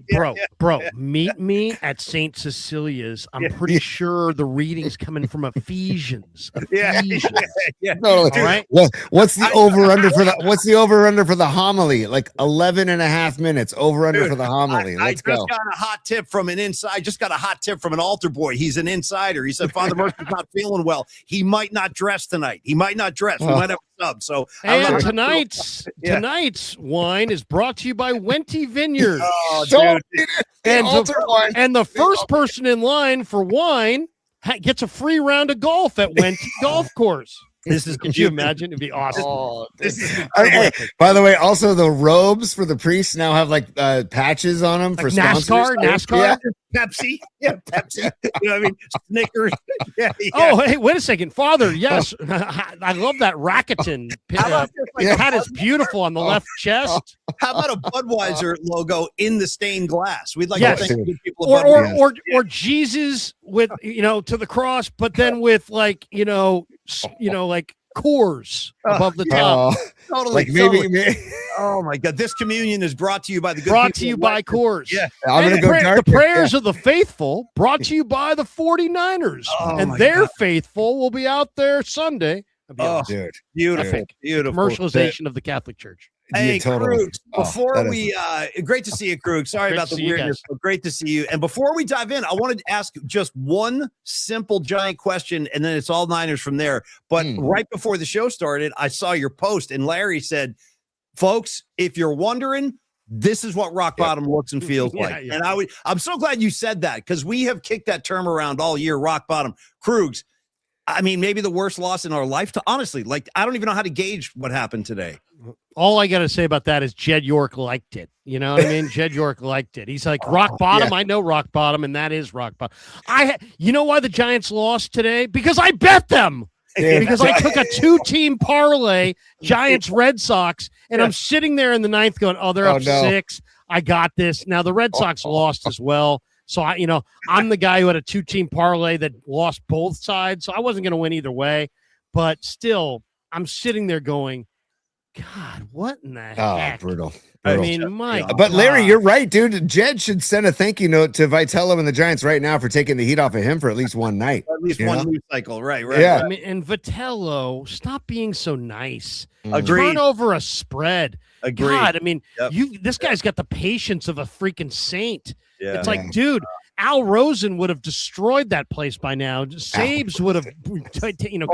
bro, meet me at St. Cecilia's. I'm pretty sure the reading's coming from Ephesians. Yeah. Totally. All right. What's the over under for the homily? Like 11 and a half minutes over under for the homily. Let's go. I just got a hot tip from an altar boy. He's an insider. He said Father Murphy's not feeling well. He might not dress tonight. We might have a sub. So tonight's wine is brought to you by Wente Vineyard. Dude. And the first person in line for wine gets a free round of golf at Wente Golf Course. Could you imagine? It'd be awesome. By the way, also the robes for the priests now have like patches on them for NASCAR. Pepsi. Yeah, Pepsi. You know what I mean? Snickers. Yeah. Oh, hey, wait a second. Father, yes. I love that Rakuten. That is beautiful on the left chest. How about a Budweiser logo in the stained glass? We'd like to thank people or Jesus with to the cross, but then with like Coors above the top. Totally. Maybe. Oh my God! This communion is brought to you by by Coors. Yeah, I'm gonna go dark. The prayers of the faithful brought to you by the 49ers, and their faithful will be out there Sunday. Dude, beautiful. Commercialization of the Catholic Church. Hey, Krueg, great to see you, Krueg. Sorry about the weirdness, but great to see you. And before we dive in, I wanted to ask just one simple giant question, and then it's all Niners from there. But right before the show started, I saw your post, and Larry said, folks, if you're wondering, this is what rock bottom looks and feels like. And I'm so glad you said that, because we have kicked that term around all year, rock bottom. Krueg's, I mean, maybe the worst loss in our life. Honestly, like, I don't even know how to gauge what happened today. All I got to say about that is Jed York liked it. You know what I mean? Jed York liked it. He's like, rock bottom. Yeah. I know rock bottom, and that is rock bottom. You know why the Giants lost today? Because I bet them. Yeah. Because I took a 2-team parlay, Giants Red Sox, and I'm sitting there in the ninth going, they're up 6. I got this. Now the Red Sox lost as well. So I'm the guy who had a 2-team parlay that lost both sides. So I wasn't going to win either way, but still I'm sitting there going, God, what in the heck? Brutal. I mean, but Larry, you're right, dude. Jed should send a thank you note to Vitello and the Giants right now for taking the heat off of him for at least one night. At least one news cycle. Right. Yeah. I mean, and Vitello, stop being so nice. Agreed. Turn over a spread. Agreed. God, I mean, this guy's got the patience of a freaking saint. Yeah. It's like, dude, Al Rosen would have destroyed that place by now. Sabes would have,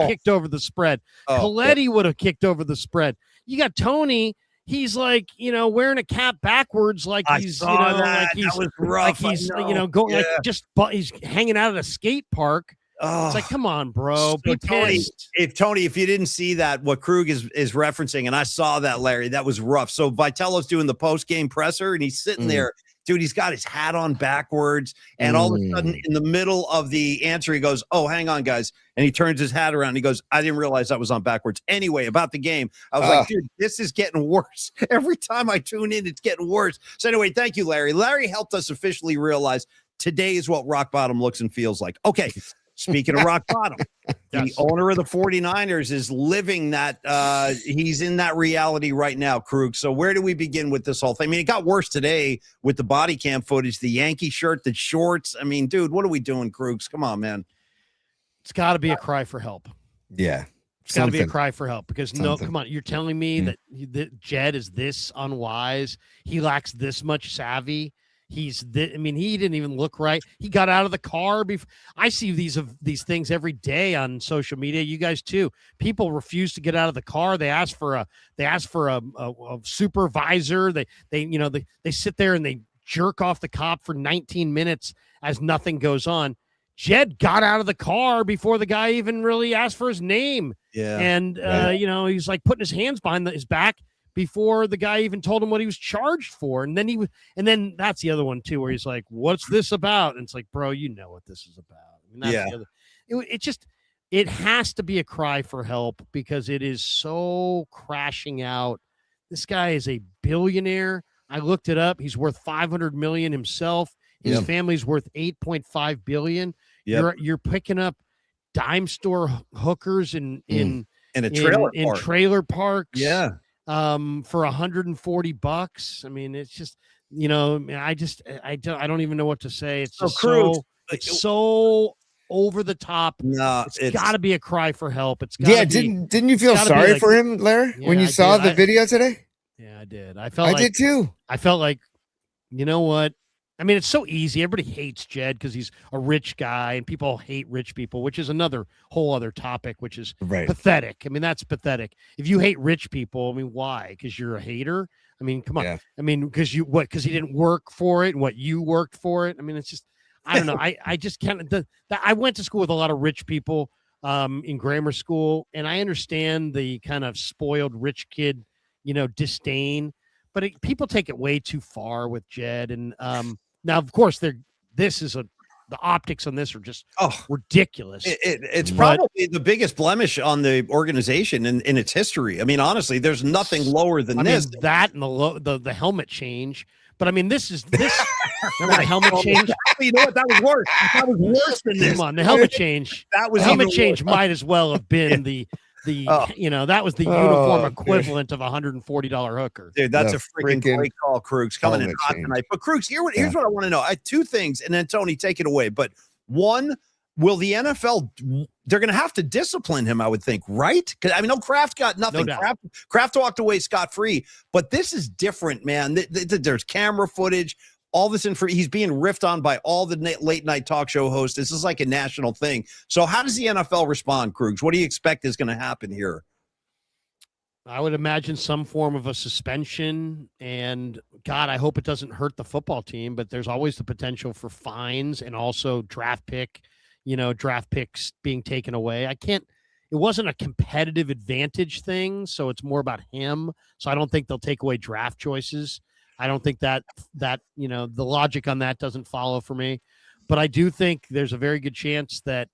kicked over the spread. Coletti would have kicked over the spread. You got Tony. He's like, wearing a cap backwards, like he's, he's hanging out at a skate park. It's like, come on, bro. Be pissed. Tony, if you didn't see that, what Krueg is referencing, and I saw that, Larry, that was rough. So Vitello's doing the post-game presser, and he's sitting there. Dude, he's got his hat on backwards, and all of a sudden, in the middle of the answer, he goes, "Oh, hang on, guys," and he turns his hat around. And he goes, "I didn't realize that was on backwards." Anyway, about the game, I was like, "Dude, this is getting worse. Every time I tune in, it's getting worse." So anyway, thank you, Larry. Larry helped us officially realize today is what rock bottom looks and feels like. Okay. Speaking of rock bottom, the owner of the 49ers is living that. He's in that reality right now, Krug. So where do we begin with this whole thing? I mean, it got worse today with the body cam footage, the Yankee shirt, the shorts. I mean, dude, what are we doing, Krugs? Come on, man. It's got to be a cry for help. Yeah. It's got to be a cry for help because no, come on. You're telling me that Jed is this unwise. He lacks this much savvy. He didn't even look right. He got out of the car before. I see these things every day on social media. You guys too. People refuse to get out of the car. They ask for a supervisor. They sit there and they jerk off the cop for 19 minutes as nothing goes on. Jed got out of the car before the guy even really asked for his name. Yeah. And he's like putting his hands behind his back before the guy even told him what he was charged for. And then that's the other one too, where he's like, what's this about? And it's like, bro, you know what this is about. I mean, that's the other, it has to be a cry for help because it is so crashing out. This guy is a billionaire. I looked it up. He's worth $500 million himself. His family's worth $8.5 billion. Yep. You're picking up dime store hookers in trailer parks. Yeah. For $140. I mean, it's just, I don't even know what to say. It's just so over the top. No, it's got to be a cry for help. It's didn't you feel sorry for him, Larry, when you saw the video today? Yeah, I did. I did too. I felt like, you know what? I mean, it's so easy. Everybody hates Jed because he's a rich guy and people hate rich people, which is another whole other topic, which is pathetic. I mean, that's pathetic. If you hate rich people, I mean, why? Because you're a hater? I mean, come on. Yeah. I mean, because he didn't work for it and what you worked for it. I mean, it's just, I don't know. I just can't. I went to school with a lot of rich people in grammar school, and I understand the kind of spoiled rich kid, disdain, but people take it way too far with Jed. And now, of course, the optics on this are just ridiculous. It's probably the biggest blemish on the organization in its history. I mean, honestly, there's nothing lower than this. Mean, that and the helmet change. But I mean, this. Remember the helmet change? You know what? That was worse. That was worse than this. Come on, the helmet change. The helmet change might as well have been that was the uniform equivalent of $140 hooker. Dude, that's a freaking great call, Krugs, coming in hot tonight. But Krugs, here's what I want to know. I had two things, and then Tony, take it away. But one, will the NFL? They're going to have to discipline him, I would think, right? Because I mean, Kraft got nothing. No Kraft walked away scot-free. But this is different, man. There's camera footage. All this he's being riffed on by all the late night talk show hosts. This is like a national thing. So how does the NFL respond, Krugs? What do you expect is going to happen here? I would imagine some form of a suspension, and God, I hope it doesn't hurt the football team, but there's always the potential for fines and also draft picks being taken away. It wasn't a competitive advantage thing. So it's more about him. So I don't think they'll take away draft choices. I don't think that the logic on that doesn't follow for me, but I do think there's a very good chance that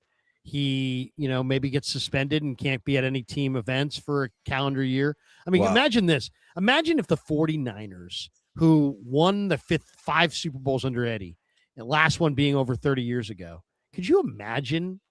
he, maybe gets suspended and can't be at any team events for a calendar year. I mean, Imagine this. Imagine if the 49ers, who won the 5 Super Bowls under Eddie, the last one being over 30 years ago, could you imagine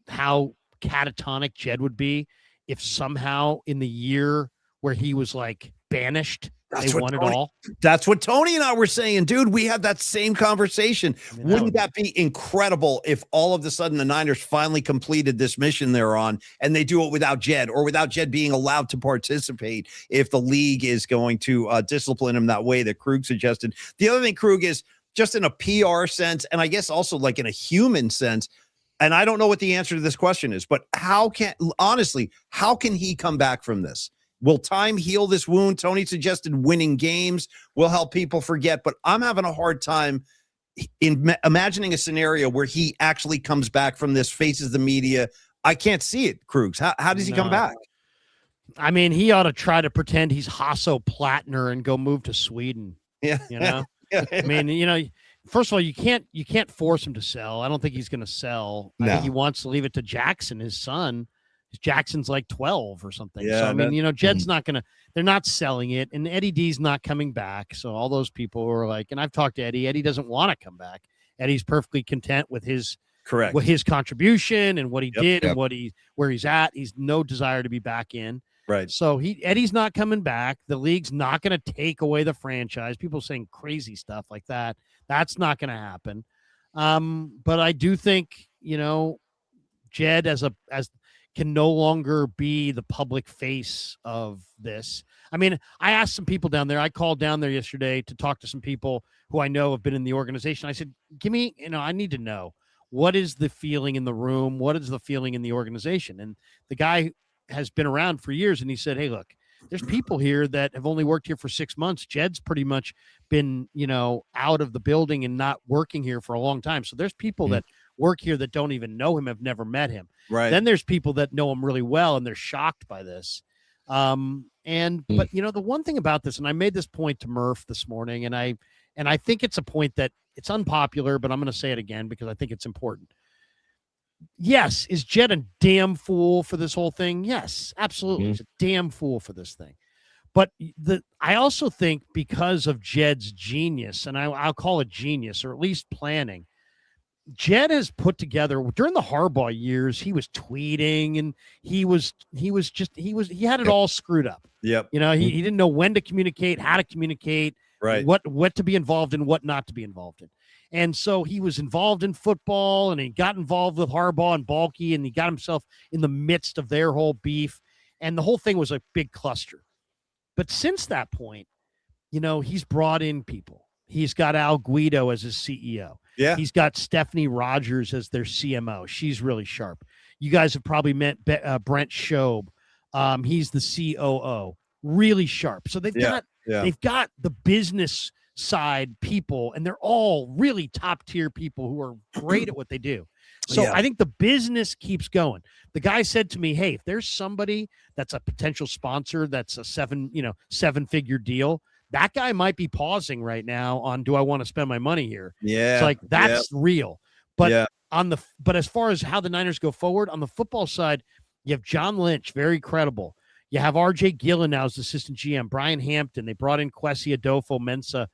how catatonic Jed would be if somehow in the year where he was like banished, they won it all? That's what Tony and I were saying, dude. We had that same conversation. Wouldn't that be incredible if all of a sudden the Niners finally completed this mission they're on and they do it without Jed, or without Jed being allowed to participate if the league is going to discipline him that way that Krug suggested? The other thing, Krug, is just in a PR sense, and I guess also like in a human sense, and I don't know what the answer to this question is, but how can he come back from this? Will time heal this wound? Tony suggested winning games will help people forget, but I'm having a hard time in imagining a scenario where he actually comes back from this, faces the media. I can't see it, Krugs. How does he come back? I mean, he ought to try to pretend he's Hasso Plattner and go move to Sweden. Yeah. I mean, first of all, you can't force him to sell. I don't think he's going to sell. No. I think he wants to leave it to Jackson, his son. Jackson's like 12 or something. Yeah, so, I mean, Jed's not going to, they're not selling it, and Eddie D's not coming back. So all those people who are like, and I've talked to Eddie doesn't want to come back. Eddie's perfectly content with his Correct. with his contribution and what he did Yep. and where he's at. He's no desire to be back in. Right. So Eddie's not coming back. The league's not going to take away the franchise. People saying crazy stuff like that. That's not going to happen. But I do think, Jed as can no longer be the public face of this. I mean, I asked some people down there. I called down there yesterday to talk to some people who I know have been in the organization. I said, give me, I need to know, what is the feeling in the room? What is the feeling in the organization? And the guy has been around for years, and he said, hey, look, there's people here that have only worked here for 6 months. Jed's pretty much been, out of the building and not working here for a long time. So there's people that work here that don't even know him, have never met him. Right. Then there's people that know him really well, and they're shocked by this. But the one thing about this, and I made this point to Murph this morning, and I think it's a point that it's unpopular, but I'm going to say it again because I think it's important. Yes, is Jed a damn fool for this whole thing? Yes, absolutely. He's a damn fool for this thing. But I also think because of Jed's genius, and I'll call it genius, or at least planning, Jed has put together during the Harbaugh years. He was tweeting, and he had it all screwed up. Yep. He didn't know when to communicate, how to communicate, right, what to be involved in, what not to be involved in. And so he was involved in football, and he got involved with Harbaugh and Balky, and he got himself in the midst of their whole beef, and the whole thing was a big cluster. But since that point, he's brought in people. He's got Al Guido as his CEO. Yeah. He's got Stephanie Rogers as their CMO. She's really sharp. You guys have probably met Brent Schoeb. He's the COO. Really sharp. So they've got the business side people, and they're all really top tier people who are great at what they do. So I think the business keeps going. The guy said to me, hey, if there's somebody that's a potential sponsor, that's a seven-figure deal, that guy might be pausing right now on, do I want to spend my money here? Yeah. It's like, that's real. But but as far as how the Niners go forward on the football side, you have John Lynch, very credible. You have RJ Gillen now as assistant GM, Brian Hampton. They brought in Kwesi Adolfo-Mensah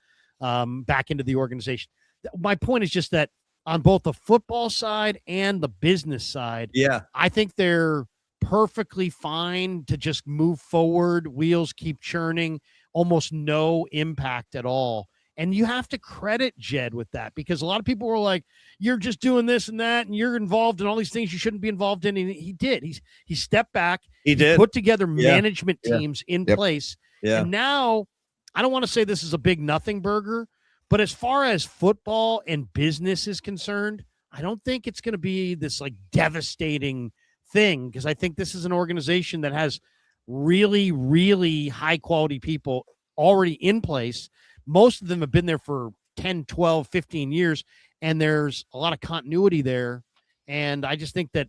back into the organization. My point is just that on both the football side and the business side, I think they're perfectly fine to just move forward. Wheels keep churning, almost no impact at all. And you have to credit Jed with that, because a lot of people were like, you're just doing this and that, and you're involved in all these things you shouldn't be involved in. And he did. He stepped back. He did put together management teams in place. Yeah. And now, I don't want to say this is a big nothing burger, but as far as football and business is concerned, I don't think it's going to be this like devastating thing, because I think this is an organization that has really, really high quality people already in place. Most of them have been there for 10, 12, 15 years, and there's a lot of continuity there. And I just think that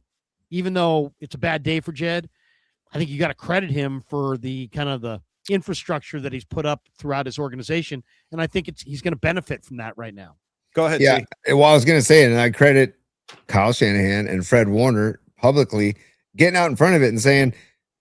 even though it's a bad day for Jed, I think you got to credit him for the kind of the infrastructure that he's put up throughout his organization. And I think he's going to benefit from that right now. Go ahead. Yeah. Well, I was going to say, and I credit Kyle Shanahan and Fred Warner publicly getting out in front of it and saying,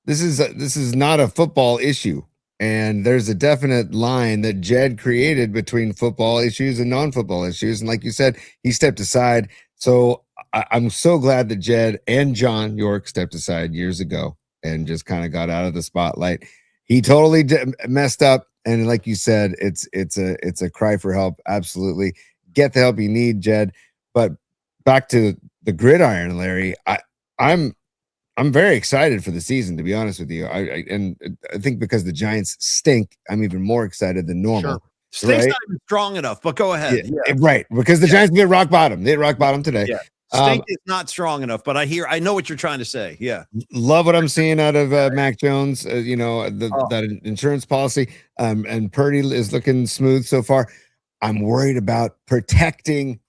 this is not a football issue. And there's a definite line that Jed created between football issues and non-football issues. And like you said, he stepped aside. So I'm so glad that Jed and John York stepped aside years ago and just kind of got out of the spotlight. He totally messed up. And like you said, it's a cry for help. Absolutely. Get the help you need, Jed. But back to the gridiron, Larry, I'm very excited for the season, to be honest with you. I think because the Giants stink, I'm even more excited than normal. Sure. Stink's not even strong enough, but go ahead. Yeah. Right, because the Giants get rock bottom. They hit rock bottom today. Yeah. Stink is not strong enough, but I know what you're trying to say. Yeah. Love what I'm seeing out of Mac Jones, that insurance policy. And Purdy is looking smooth so far. I'm worried about protecting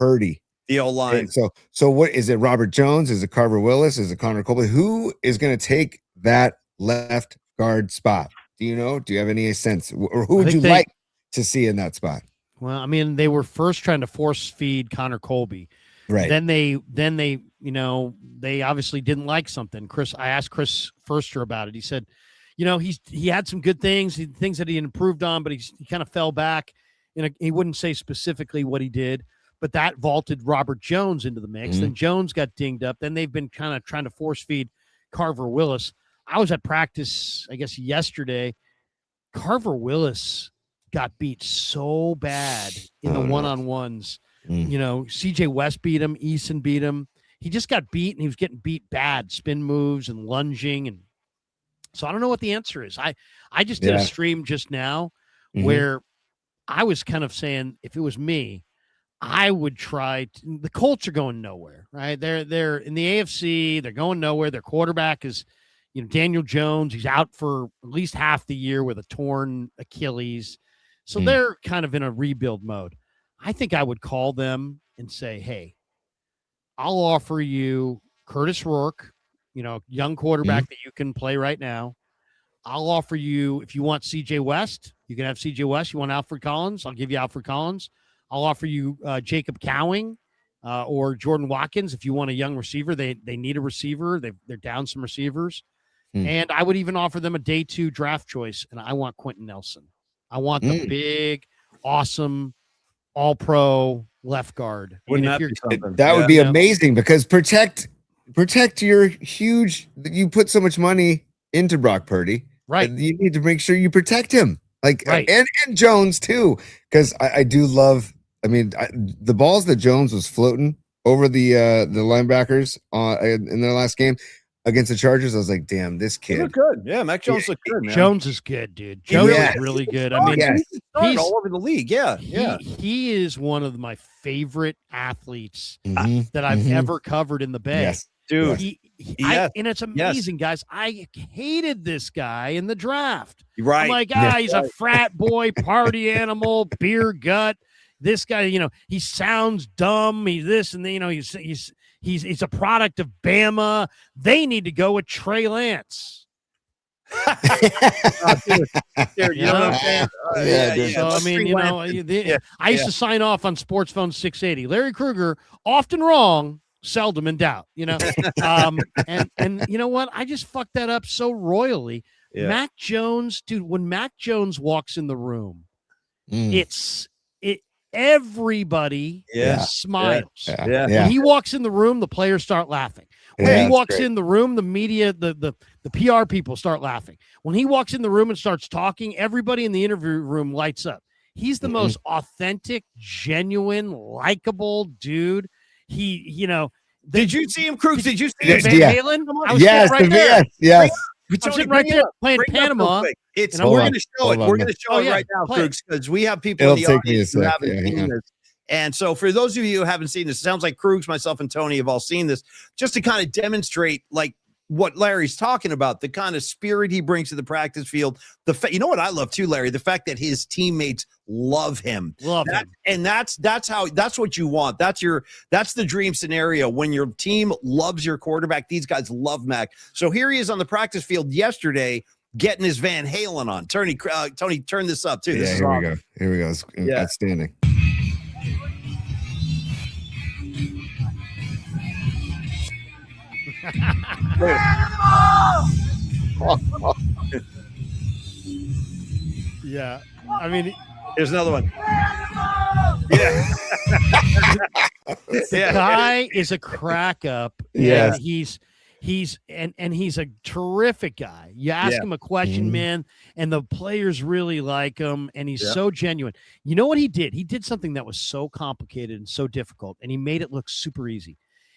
Purdy. The old line. So what is it? Robert Jones? Is it Carver Willis? Is it Connor Colby? Who is going to take that left guard spot? Do you know? Do you have any sense? Or who would you like to see in that spot? Well, I mean, they were first trying to force feed Connor Colby. Right. Then they they obviously didn't like something. I asked Chris Furster about it. He said, he had some good things that he improved on, but he kind of fell back. He wouldn't say specifically what he did. but that vaulted Robert Jones into the mix. Then Jones got dinged up. Then they've been kind of trying to force feed Carver Willis. I was at practice, I guess, yesterday. Carver Willis got beat so bad in the one-on-ones. You know, CJ West beat him. Eason beat him. He just got beat, and he was getting beat bad. Spin moves and lunging. And so I don't know what the answer is. I just did a stream just now where I was kind of saying, if it was me, I would try the Colts are going nowhere, right? They're in the AFC, they're going nowhere. Their quarterback is, you know, Daniel Jones. He's out for at least half the year with a torn Achilles. So they're kind of in a rebuild mode. I think I would call them and say, hey, I'll offer you Curtis Rourke, you know, young quarterback that you can play right now. I'll offer you, if you want CJ West, you can have CJ West. You want Alfred Collins? I'll give you Alfred Collins. I'll offer you Jacob Cowing or Jordan Watkins. If you want a young receiver, they need a receiver. They're down some receivers. And I would even offer them a day 2 draft choice. And I want Quentin Nelson. I want the big, awesome, all-pro left guard. Wouldn't that be something? That would be amazing, because protect your huge. You put so much money into Brock Purdy, right? You need to make sure you protect him, and Jones too, because I do love. I mean, the balls that Jones was floating over the linebackers in their last game against the Chargers, I was like, damn, this kid. Look good. Yeah, Mac Jones looked good, man. Jones is good, dude. Jones is really good. I mean, he's all over the league. Yeah. He is one of my favorite athletes that I've ever covered in the Bay. Yes. Dude. And it's amazing, guys. I hated this guy in the draft. Right. I'm like, he's a frat boy, party animal, beer gut. This guy, you know, he sounds dumb. He's this, and then, you know, he's a product of Bama. They need to go with Trey Lance. Dude, you know what I'm saying? So I mean, you know, I used to sign off on Sports Phone 680. Larry Krueger, often wrong, seldom in doubt. You know, and you know what? I just fucked that up so royally. Mac Jones, dude. When Mac Jones walks in the room, everybody smiles. When he walks in the room, the players start laughing. When he walks in the room, the media, the PR people start laughing. When he walks in the room and starts talking, everybody in the interview room lights up. He's the most authentic, genuine, likable dude. He, you know. Did you see him, Krueg? Did you see him? Van Halen? I was right there. Yes. I'm sitting right there playing Panama. We're going to show it. We're going to show it right now, Krueg, because we have people in the audience who haven't seen this. And so for those of you who haven't seen this, it sounds like Krueg's, myself, and Tony have all seen this, just to kind of demonstrate like what Larry's talking about, the kind of spirit he brings to the practice field. You know what I love too, Larry? The fact that his teammates love him. And that's what you want. That's the dream scenario, when your team loves your quarterback. These guys love Mac. So here he is on the practice field yesterday, getting his Van Halen on. Tony, turn this up too. This is here awesome. Here we go. It's outstanding. Yeah, I mean, there's another one. The guy is a crack up. Yeah, he's a terrific guy. You ask him a question, man, and the players really like him, and he's so genuine. You know what he did? He did something that was so complicated and so difficult, and he made it look super easy.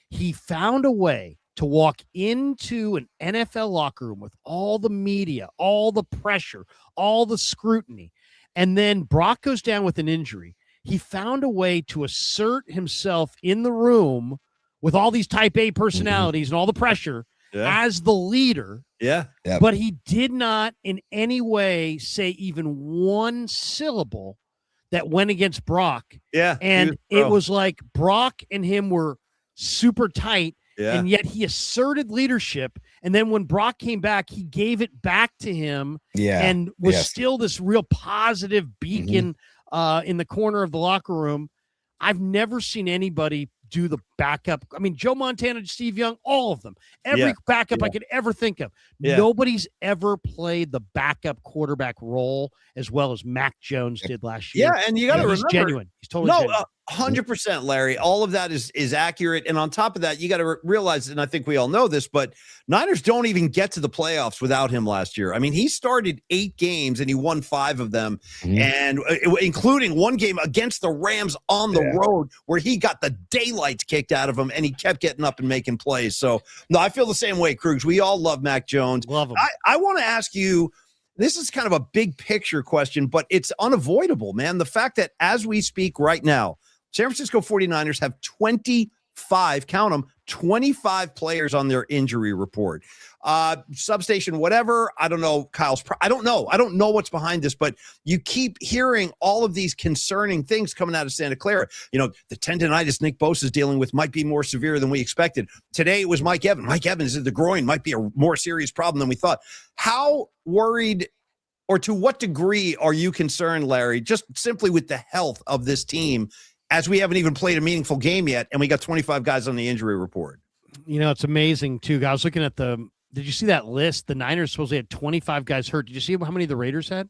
He found a way to walk into an NFL locker room with all the media, all the pressure, all the scrutiny, and then Brock goes down with an injury. He found a way to assert himself in the room with all these type A personalities and all the pressure as the leader. But he did not in any way say even one syllable that went against Brock. And it was like Brock and him were super tight. And yet he asserted leadership. And then when Brock came back, he gave it back to him and was still this real positive beacon in the corner of the locker room. I've never seen anybody do the backup. I mean, Joe Montana, Steve Young, all of them. Every backup I could ever think of. Nobody's ever played the backup quarterback role as well as Mac Jones did last year. And you got to remember, he's genuine. He's totally genuine. 100%, Larry. All of that is accurate. And on top of that, you got to realize, and I think we all know this, but Niners don't even get to the playoffs without him last year. I mean, he started 8 games and he won 5 of them, and including one game against the Rams on the road where he got the daylights kicked out of him and he kept getting up and making plays. So, no, I feel the same way, Kruegs. We all love Mac Jones. Love him. I want to ask you, this is kind of a big picture question, but it's unavoidable, man. The fact that as we speak right now, San Francisco 49ers have 25, count them, 25 players on their injury report. Substation, whatever. I don't know, I don't know what's behind this, but you keep hearing all of these concerning things coming out of Santa Clara. You know, the tendonitis Nick Bosa is dealing with might be more severe than we expected. Today it was Mike Evans. Mike Evans is the groin, might be a more serious problem than we thought. How worried or to what degree are you concerned, Larry, just simply with the health of this team, as we haven't even played a meaningful game yet, and we got 25 guys on the injury report? You know, it's amazing, too. I was looking at did you see that list? The Niners supposedly had 25 guys hurt. Did you see how many the Raiders had?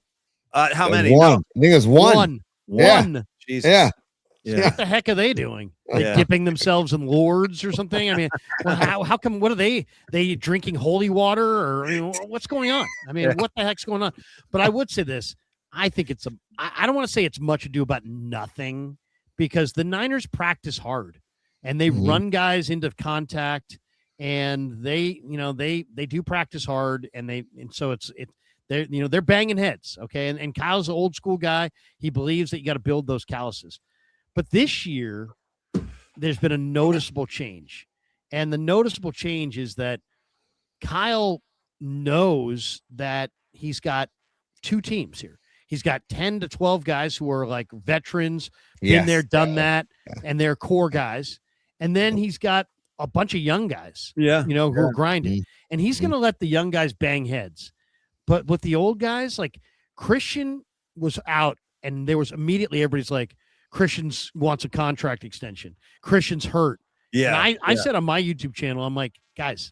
How many? One. I think it was one. One. Jesus. Yeah. What the heck are they doing? Like dipping themselves in Lourdes or something? I mean, well, how come? What are they drinking holy water, or what's going on? I mean, what the heck's going on? But I would say this. I think I don't want to say it's much ado about nothing, because the Niners practice hard and they run guys into contact, and they do practice hard, and so they're banging heads. Okay. And Kyle's an old school guy. He believes that you got to build those calluses. But this year there's been a noticeable change, and the noticeable change is that Kyle knows that he's got 2 teams here. He's got 10 to 12 guys who are like veterans, been there, done that, and they're core guys. And then he's got a bunch of young guys, who are grinding. And he's going to let the young guys bang heads. But with the old guys, like Christian was out, and there was immediately everybody's like, Christian's wants a contract extension. Christian's hurt. Yeah. And I said on my YouTube channel, I'm like, guys,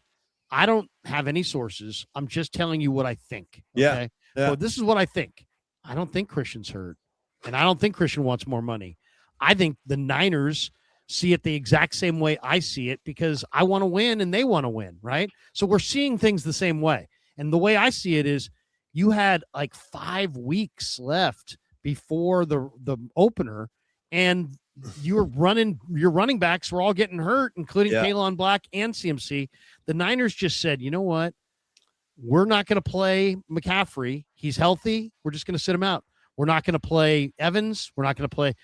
I don't have any sources. I'm just telling you what I think. Okay? So this is what I think. I don't think Christian's hurt, and I don't think Christian wants more money. I think the Niners see it the exact same way I see it, because I want to win and they want to win, right? So we're seeing things the same way. And the way I see it is, you had like 5 weeks left before the opener, and your running backs were all getting hurt, including Kalon Black and CMC. The Niners just said, you know what? We're not going to play McCaffrey. He's healthy. We're just going to sit him out. We're not going to play Evans. We're not going to play,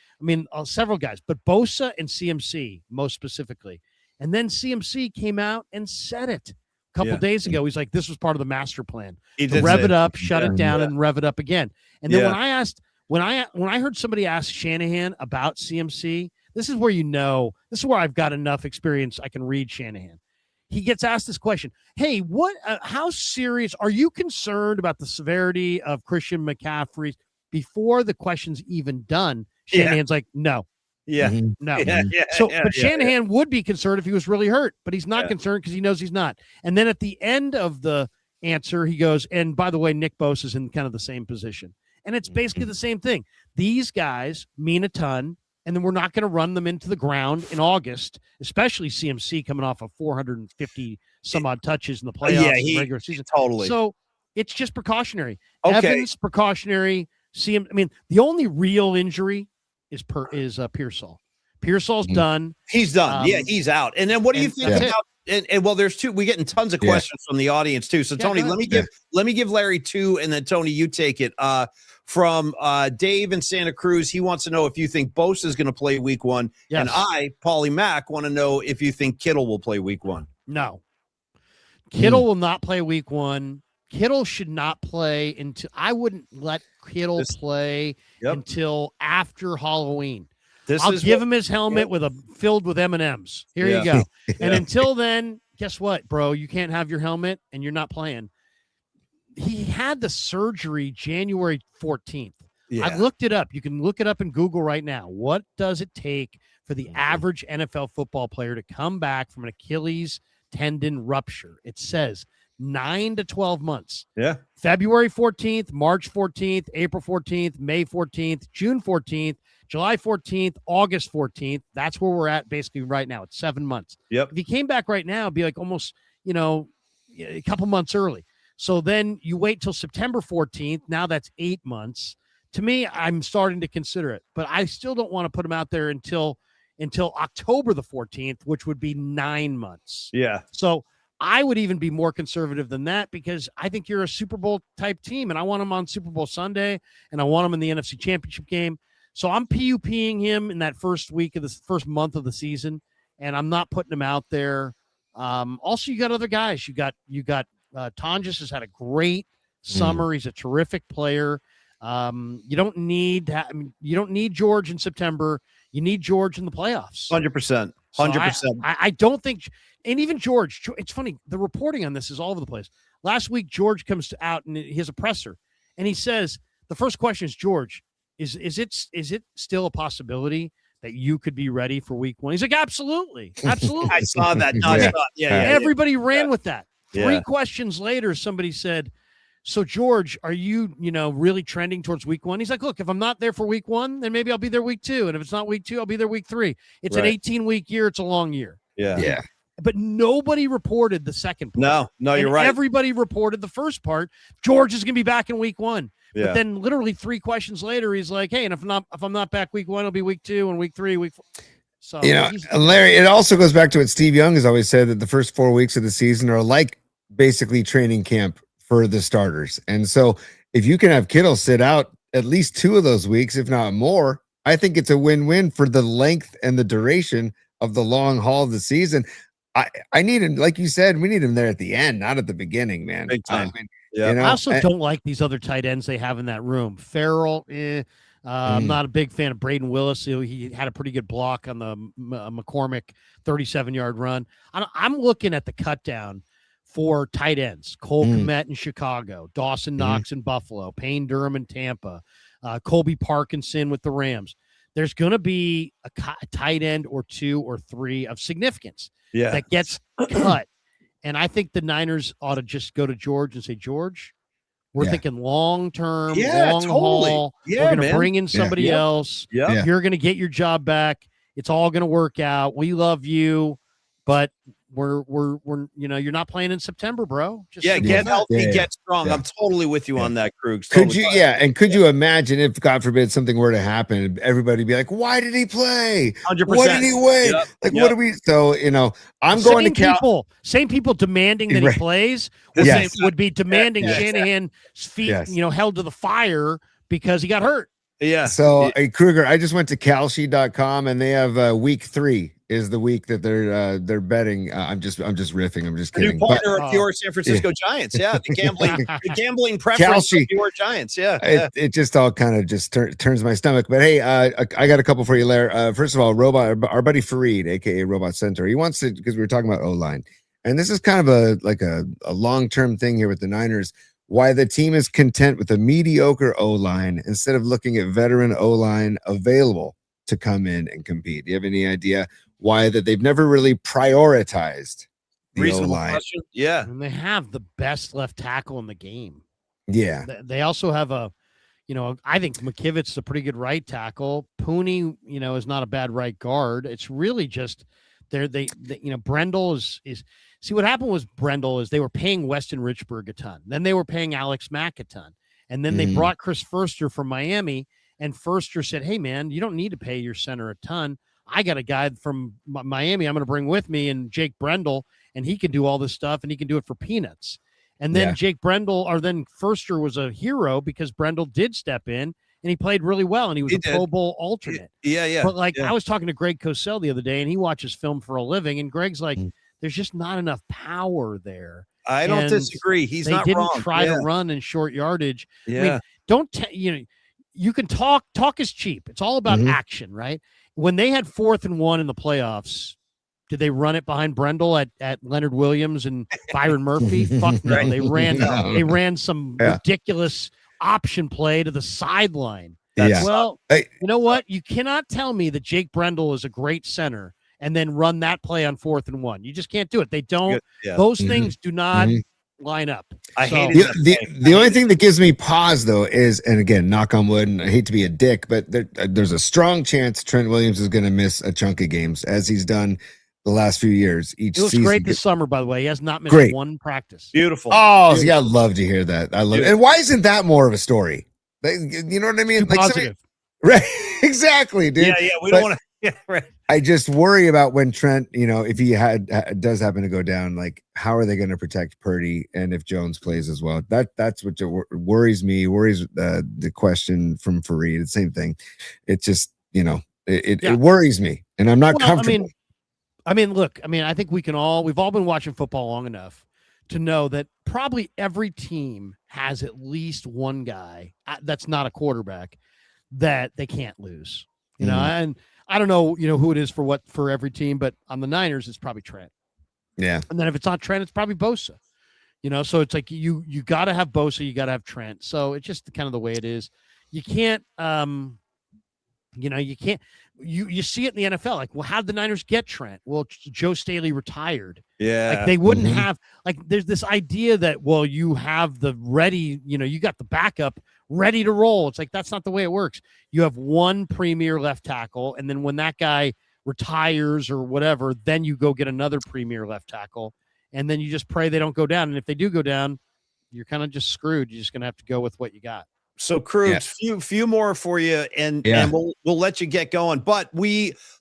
several guys, but Bosa and CMC most specifically. And then CMC came out and said it a couple days ago. He's like, this was part of the master plan. To rev it up, shut it down, and rev it up again. And then when I heard somebody ask Shanahan about CMC, this is where this is where I've got enough experience I can read Shanahan. He gets asked this question. Hey, how serious are you concerned about the severity of Christian McCaffrey? Before the question's even done, Shanahan's like, no. No. But Shanahan would be concerned if he was really hurt, but he's not concerned because he knows he's not. And then at the end of the answer, he goes, and by the way, Nick Bosa is in kind of the same position. And it's basically the same thing. These guys mean a ton, and then we're not going to run them into the ground in August, especially CMC coming off of 450 some odd touches in the playoffs and regular season. Totally. So it's just precautionary. Okay. Evans, precautionary. The only real injury is Pearsall. Pearsall's done. He's done. He's out. And then what do you think about? And well, there's 2. We're getting tons of questions from the audience too. So Tony, let me give Larry 2, and then Tony, you take it. From Dave in Santa Cruz, he wants to know if you think Bosa is going to play week 1. Yes. And I, Paulie Mack, want to know if you think Kittle will play week 1. No. Kittle will not play week 1. Kittle should not play until I wouldn't let Kittle play until after Halloween. I'll give him his helmet filled with M&Ms. Here you go. And until then, guess what, bro? You can't have your helmet, and you're not playing. He had the surgery January 14th. I looked it up. You can look it up in Google right now. What does it take for the average NFL football player to come back from an Achilles tendon rupture? It says 9 to 12 months. Yeah. February 14th, March 14th, April 14th, May 14th, June 14th, July 14th, August 14th. That's where we're at basically right now. It's 7 months. Yep. If he came back right now, it'd be like almost, a couple months early. So then you wait till September 14th. Now that's 8 months. To me, I'm starting to consider it, but I still don't want to put him out there until October the 14th, which would be 9 months. Yeah. So I would even be more conservative than that because I think you're a Super Bowl type team, and I want him on Super Bowl Sunday, and I want him in the NFC Championship game. So I'm PUPing him in that first week of the first month of the season, and I'm not putting him out there. Also, you got other guys. You got Tonjes has had a great summer. He's a terrific player. You don't need George in September. You need George in the playoffs. 100%. 100%. I don't think, and even George, it's funny. The reporting on this is all over the place. Last week, George comes out and he has a presser, and he says the first question is, George, is it still a possibility that you could be ready for week 1? He's like, absolutely. I saw that. No, Yeah. Everybody ran with that. 3 questions later, somebody said, so George, are you, really trending towards week 1? He's like, look, if I'm not there for week 1, then maybe I'll be there week 2. And if it's not week 2, I'll be there week 3. It's an 18-week year. It's a long year. Yeah. But nobody reported the second part. No, you're right. Everybody reported the first part. George is going to be back in week 1. Yeah. But then literally 3 questions later, he's like, hey, and if I'm not back week 1, it'll be week 2 and week 3, week 4. So, Larry, it also goes back to what Steve Young has always said, that the first 4 weeks of the season are like basically training camp for the starters. And so if you can have Kittle sit out at least 2 of those weeks, if not more, I think it's a win-win for the length and the duration of the long haul of the season. I need him, like you said, we need him there at the end, not at the beginning, man. Big time. I also don't like these other tight ends they have in that room. Farrell, I'm not a big fan of Braden Willis. He had a pretty good block on the McCormick 37-yard run. I'm looking at the cut down for tight ends: Cole Kmet in Chicago, Dawson Knox in Buffalo, Payne Durham in Tampa, Colby Parkinson with the Rams. There's going to be a tight end or 2 or 3 of significance that gets cut. And I think the Niners ought to just go to George and say, George, we're thinking long-term, long haul. We're going to bring in somebody else. You're going to get your job back. It's all going to work out. We love you, but we're you're not playing in September, bro. Just get healthy, get strong. I'm totally with you on that, Krug. Could you imagine if, God forbid, something were to happen, everybody be like, why did he play? 100%. What did he wait? What do we? So, I'm going to Cal. Same people demanding that he plays would be demanding Shanahan's feet, held to the fire because he got hurt. Yeah. So, Kruger, I just went to calsheet.com and they have week 3 is the week that they're betting. I'm just riffing. I'm just kidding. New partner of your San Francisco Giants. Yeah. The gambling preference of your Giants. Yeah. It just all kind of just turns my stomach. But hey, I got a couple for you, Larry. First of all, our buddy Fareed, aka Robot Center, he wants to, because we were talking about O-line, and this is kind of a long-term thing here with the Niners. Why the team is content with a mediocre O-line instead of looking at veteran O-line available to come in and compete. Do you have any idea why that they've never really prioritized the O-line? Yeah. And they have the best left tackle in the game. Yeah. They also have I think McKivitz is a pretty good right tackle. Pooney, is not a bad right guard. It's really just Brendel is see what happened was Brendel is they were paying Weston Richburg a ton. Then they were paying Alex Mack a ton. And then they brought Chris Foerster from Miami, and Foerster said, hey man, you don't need to pay your center a ton. I got a guy from Miami I'm going to bring with me, and Jake Brendel, and he can do all this stuff, and he can do it for peanuts. And then then Foerster was a hero because Brendel did step in, and he played really well, and he was a Pro Bowl alternate. Yeah. But I was talking to Greg Cosell the other day, and he watches film for a living, and Greg's like, there's just not enough power there. I don't disagree. He's not wrong. They didn't try to run in short yardage. Yeah. I mean, you can talk is cheap. It's all about action, right? When they had 4th and 1 in the playoffs, did they run it behind Brendel at Leonard Williams and Byron Murphy? Fuck no. They ran some ridiculous option play to the sideline. Well, you know what? You cannot tell me that Jake Brendel is a great center and then run that play on 4th and 1. You just can't do it. They don't. Those things do not line up. I hate the only thing that gives me pause though is, and again, knock on wood, and I hate to be a dick, but there's a strong chance Trent Williams is going to miss a chunk of games as he's done the last few years. Each He looks season great this summer, by the way. He has not missed one practice. Beautiful. Oh, see, I love to hear that. I love it. And why isn't that more of a story? You know what I mean? Too positive. Right. Exactly, dude. Yeah. We don't want to. Yeah, right. I just worry about when Trent, if he does happen to go down, like how are they going to protect Purdy, and if Jones plays as well? That's what worries me. Worries the question from Fareed. The same thing. It's just it worries me, and I'm not comfortable. I mean, look. I mean, I think we've all been watching football long enough to know that probably every team has at least one guy that's not a quarterback that they can't lose. And I don't know, who it is for every team, but on the Niners, it's probably Trent. Yeah. And then if it's not Trent, it's probably Bosa. So it's like you got to have Bosa, you got to have Trent. So it's just kind of the way it is. You can't, you can't. You see it in the NFL. Like, well, how did the Niners get Trent? Well, Joe Staley retired. Yeah. Like they wouldn't have. Like, there's this idea that you have the ready. You got the backup ready to roll. It's like that's not the way it works. You have one premier left tackle, and then when that guy retires or whatever, then you go get another premier left tackle, and then you just pray they don't go down. And if they do go down, you're kind of just screwed. You're just gonna have to go with what you got. So, Krueg, few more for you, and we'll let you get going. But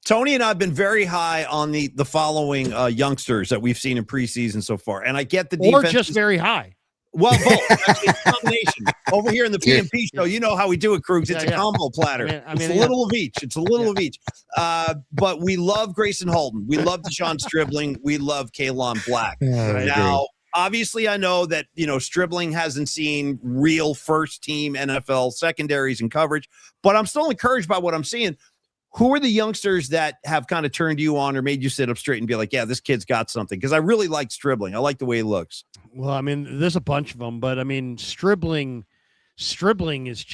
Tony and I have been very high on the following youngsters that we've seen in preseason so far, and I get the defense. Or just very high. Well, both. Actually, it's a combination. Over here in the PMP show, you know how we do it, Krueg. It's a combo platter. It's a little of each. It's a little of each. But we love Grayson Holden. We love Deshaun Stribling. We love Kalon Black. Now, obviously, I know that, Stribling hasn't seen real first-team NFL secondaries and coverage, but I'm still encouraged by what I'm seeing. Who are the youngsters that have kind of turned you on or made you sit up straight and be like, yeah, this kid's got something? Because I really like Stribling. I like the way he looks. Well, I mean, there's a bunch of them, but I mean, Stribling is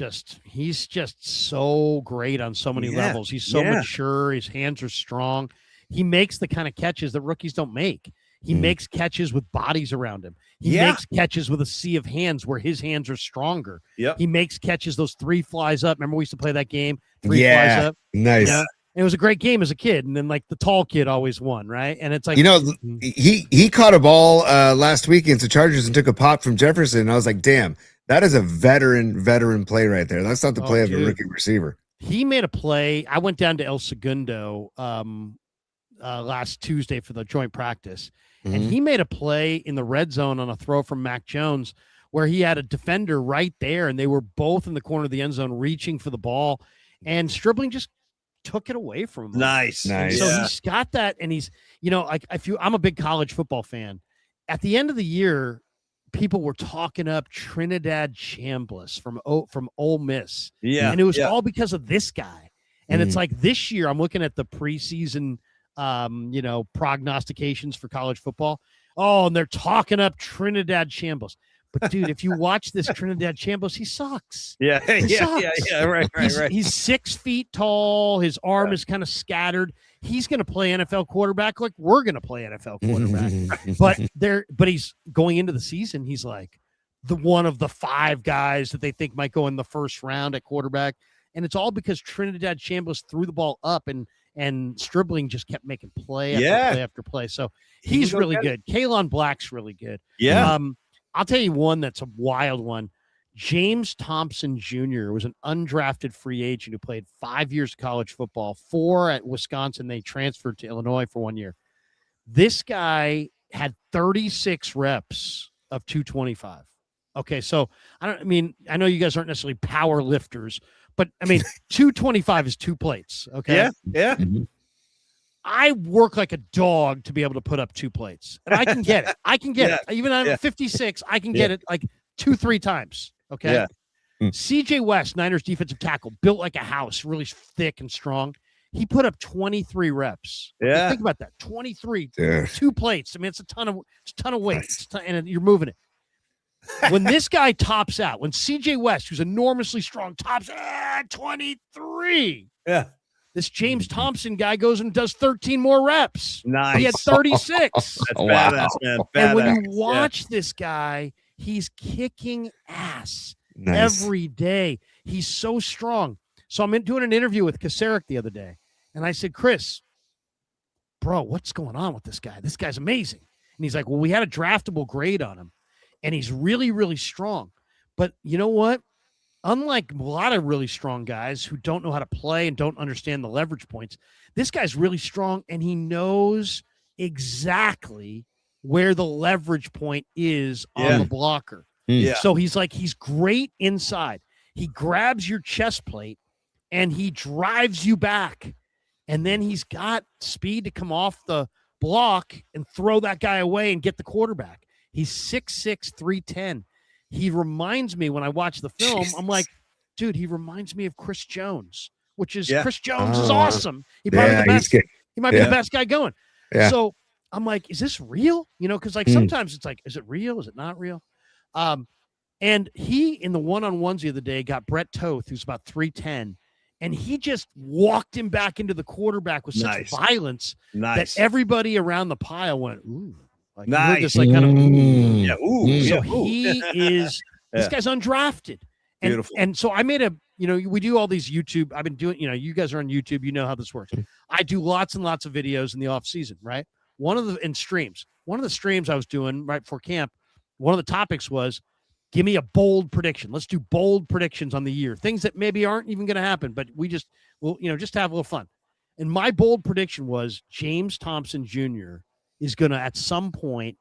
he's just so great on so many levels. He's so mature. His hands are strong. He makes the kind of catches that rookies don't make. He makes catches with bodies around him. He makes catches with a sea of hands where his hands are stronger. Yep. He makes catches, those 3 flies up. Remember we used to play that game? 3 flies up. Nice. Yeah. It was a great game as a kid. And then like the tall kid always won, right? And it's like, he caught a ball last week against the Chargers and took a pop from Jefferson. And I was like, damn, that is a veteran play right there. That's not the play of a rookie receiver. He made a play. I went down to El Segundo last Tuesday for the joint practice. And he made a play in the red zone on a throw from Mac Jones where he had a defender right there, and they were both in the corner of the end zone reaching for the ball, and Stribling just took it away from him. Nice. So he's got that, and he's, like I'm a big college football fan. At the end of the year, people were talking up Trinidad Chambliss from Ole Miss. Yeah. And it was all because of this guy. And it's like this year, I'm looking at the preseason prognostications for college football. Oh, and they're talking up Trinidad Chambliss. But dude, if you watch this Trinidad Chambliss, he sucks. Yeah. Right. He's 6 feet tall. His arm is kind of scattered. He's going to play NFL quarterback like we're going to play NFL quarterback. but he's going into the season. He's like the one of the 5 guys that they think might go in the first round at quarterback. And it's all because Trinidad Chambliss threw the ball up and Stribling just kept making play after play. So he's really good. Kalon Black's really good. Yeah. I'll tell you one that's a wild one. James Thompson Jr. was an undrafted free agent who played 5 years of college football, 4 at Wisconsin. They transferred to Illinois for 1 year. This guy had 36 reps of 225. Okay, so I know you guys aren't necessarily power lifters, but I mean 225 is 2 plates. Okay. Yeah. I work like a dog to be able to put up 2 plates, and I can get it. I can get it. Even I'm 56, I can get it like 2-3 times. Okay. Yeah. CJ West, Niners defensive tackle, built like a house, really thick and strong. He put up 23 reps. Yeah. Think about that. 23, 2 plates. I mean, it's a ton of weight, and you're moving it. When this guy tops out, when CJ West, who's enormously strong, tops at 23. Yeah. This James Thompson guy goes and does 13 more reps. Nice. He had 36. That's badass, man. And when Badass. you watch this guy, he's kicking ass Nice. every day. He's so strong. So I'm doing an interview with Kasarik the other day, and I said, Chris, bro, what's going on with this guy? This guy's amazing. And he's like, well, we had a draftable grade on him, and he's really, really strong. But you know what? Unlike a lot of really strong guys who don't know how to play and don't understand the leverage points, this guy's really strong, and he knows exactly where the leverage point is on the blocker. Yeah. So he's great inside. He grabs your chest plate and he drives you back. And then he's got speed to come off the block and throw that guy away and get the quarterback. He's 6'6", 310. He reminds me, when I watch the film, I'm like, dude, he reminds me of Chris Jones, which is Chris Jones is awesome. He might be the best. He might be the best guy going. Yeah. So I'm like, is this real? You know, because like sometimes it's like, is it real? Is it not real? And he, in the one-on-ones the other day, got Brett Toth, who's about 310, and he just walked him back into the quarterback with such violence that everybody around the pile went, ooh. Like, you heard this, like, kind of, So he is, this guy's undrafted. And, Beautiful. And so I made we do all these YouTube. I've been doing, you guys are on YouTube. You know how this works. I do lots and lots of videos in the off season, right? One of the streams I was doing right before camp, one of the topics was, give me a bold prediction. Let's do bold predictions on the year. Things that maybe aren't even going to happen, but we'll just have a little fun. And my bold prediction was James Thompson Jr. is going to, at some point,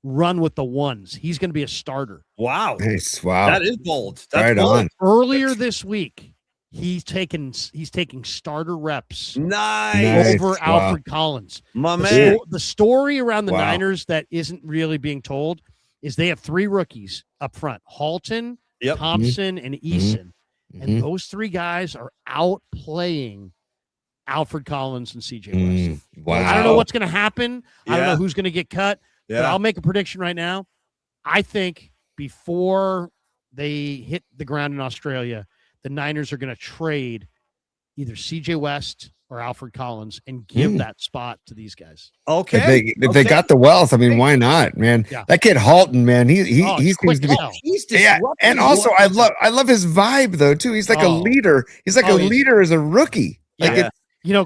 run with the ones. He's going to be a starter. Wow. Nice. Wow. That is bold. That's right bold. on. Earlier this week, he's taking starter reps Nice. over Alfred Collins. My man. The story around the Wow. Niners that isn't really being told is they have 3 rookies up front: Halton, Thompson, and Eason. And those 3 guys are outplaying Alfred Collins and CJ West. Wow. I don't know what's going to happen. I don't know who's going to get cut. But I'll make a prediction right now. I think before they hit the ground in Australia, the Niners are going to trade either CJ West or Alfred Collins and give that spot to these guys. Okay. If they got the wealth, I mean, why not, man? Yeah. That kid Halton, man, he seems to be. He's Yeah, and also I love his vibe though too. He's like a leader. He's like a leader as a rookie. Like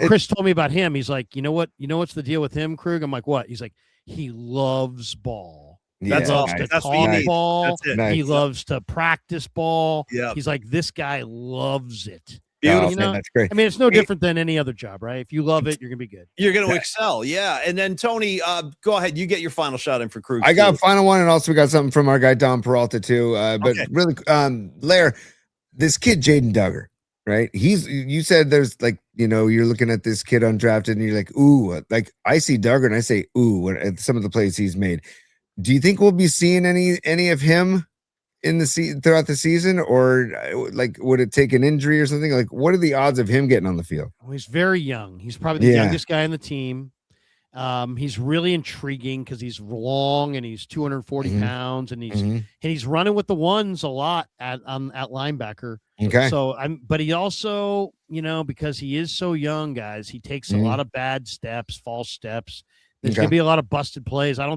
Chris told me about him. He's like, you know what's the deal with him, Krug? I'm like, what? He's like, he loves ball. That's loves awesome. to That's talk nice. ball. That's it. Nice. He loves to practice ball. Yeah. He's like, this guy loves it. Beautiful. You know? That's great. I mean, it's no different than any other job, right? If you love it, you're gonna be good. You're going to excel. Yeah. And then Tony, go ahead. You get your final shot in for Krug. I got a final one, and also we got something from our guy Don Peralta too. But really, Lair, this kid Jaden Duggar, right? You said there's like, you're looking at this kid undrafted, and you're like, ooh, like I see Duggar, and I say, ooh, at some of the plays he's made. Do you think we'll be seeing any of him in the throughout the season, or like would it take an injury or something? Like, what are the odds of him getting on the field? Well, he's very young. He's probably the youngest guy on the team. He's really intriguing because he's long and he's 240 pounds, and he's running with the ones a lot at linebacker. Okay. So but he also, because he is so young, guys, he takes a lot of bad steps, false steps. There's going to be a lot of busted plays. I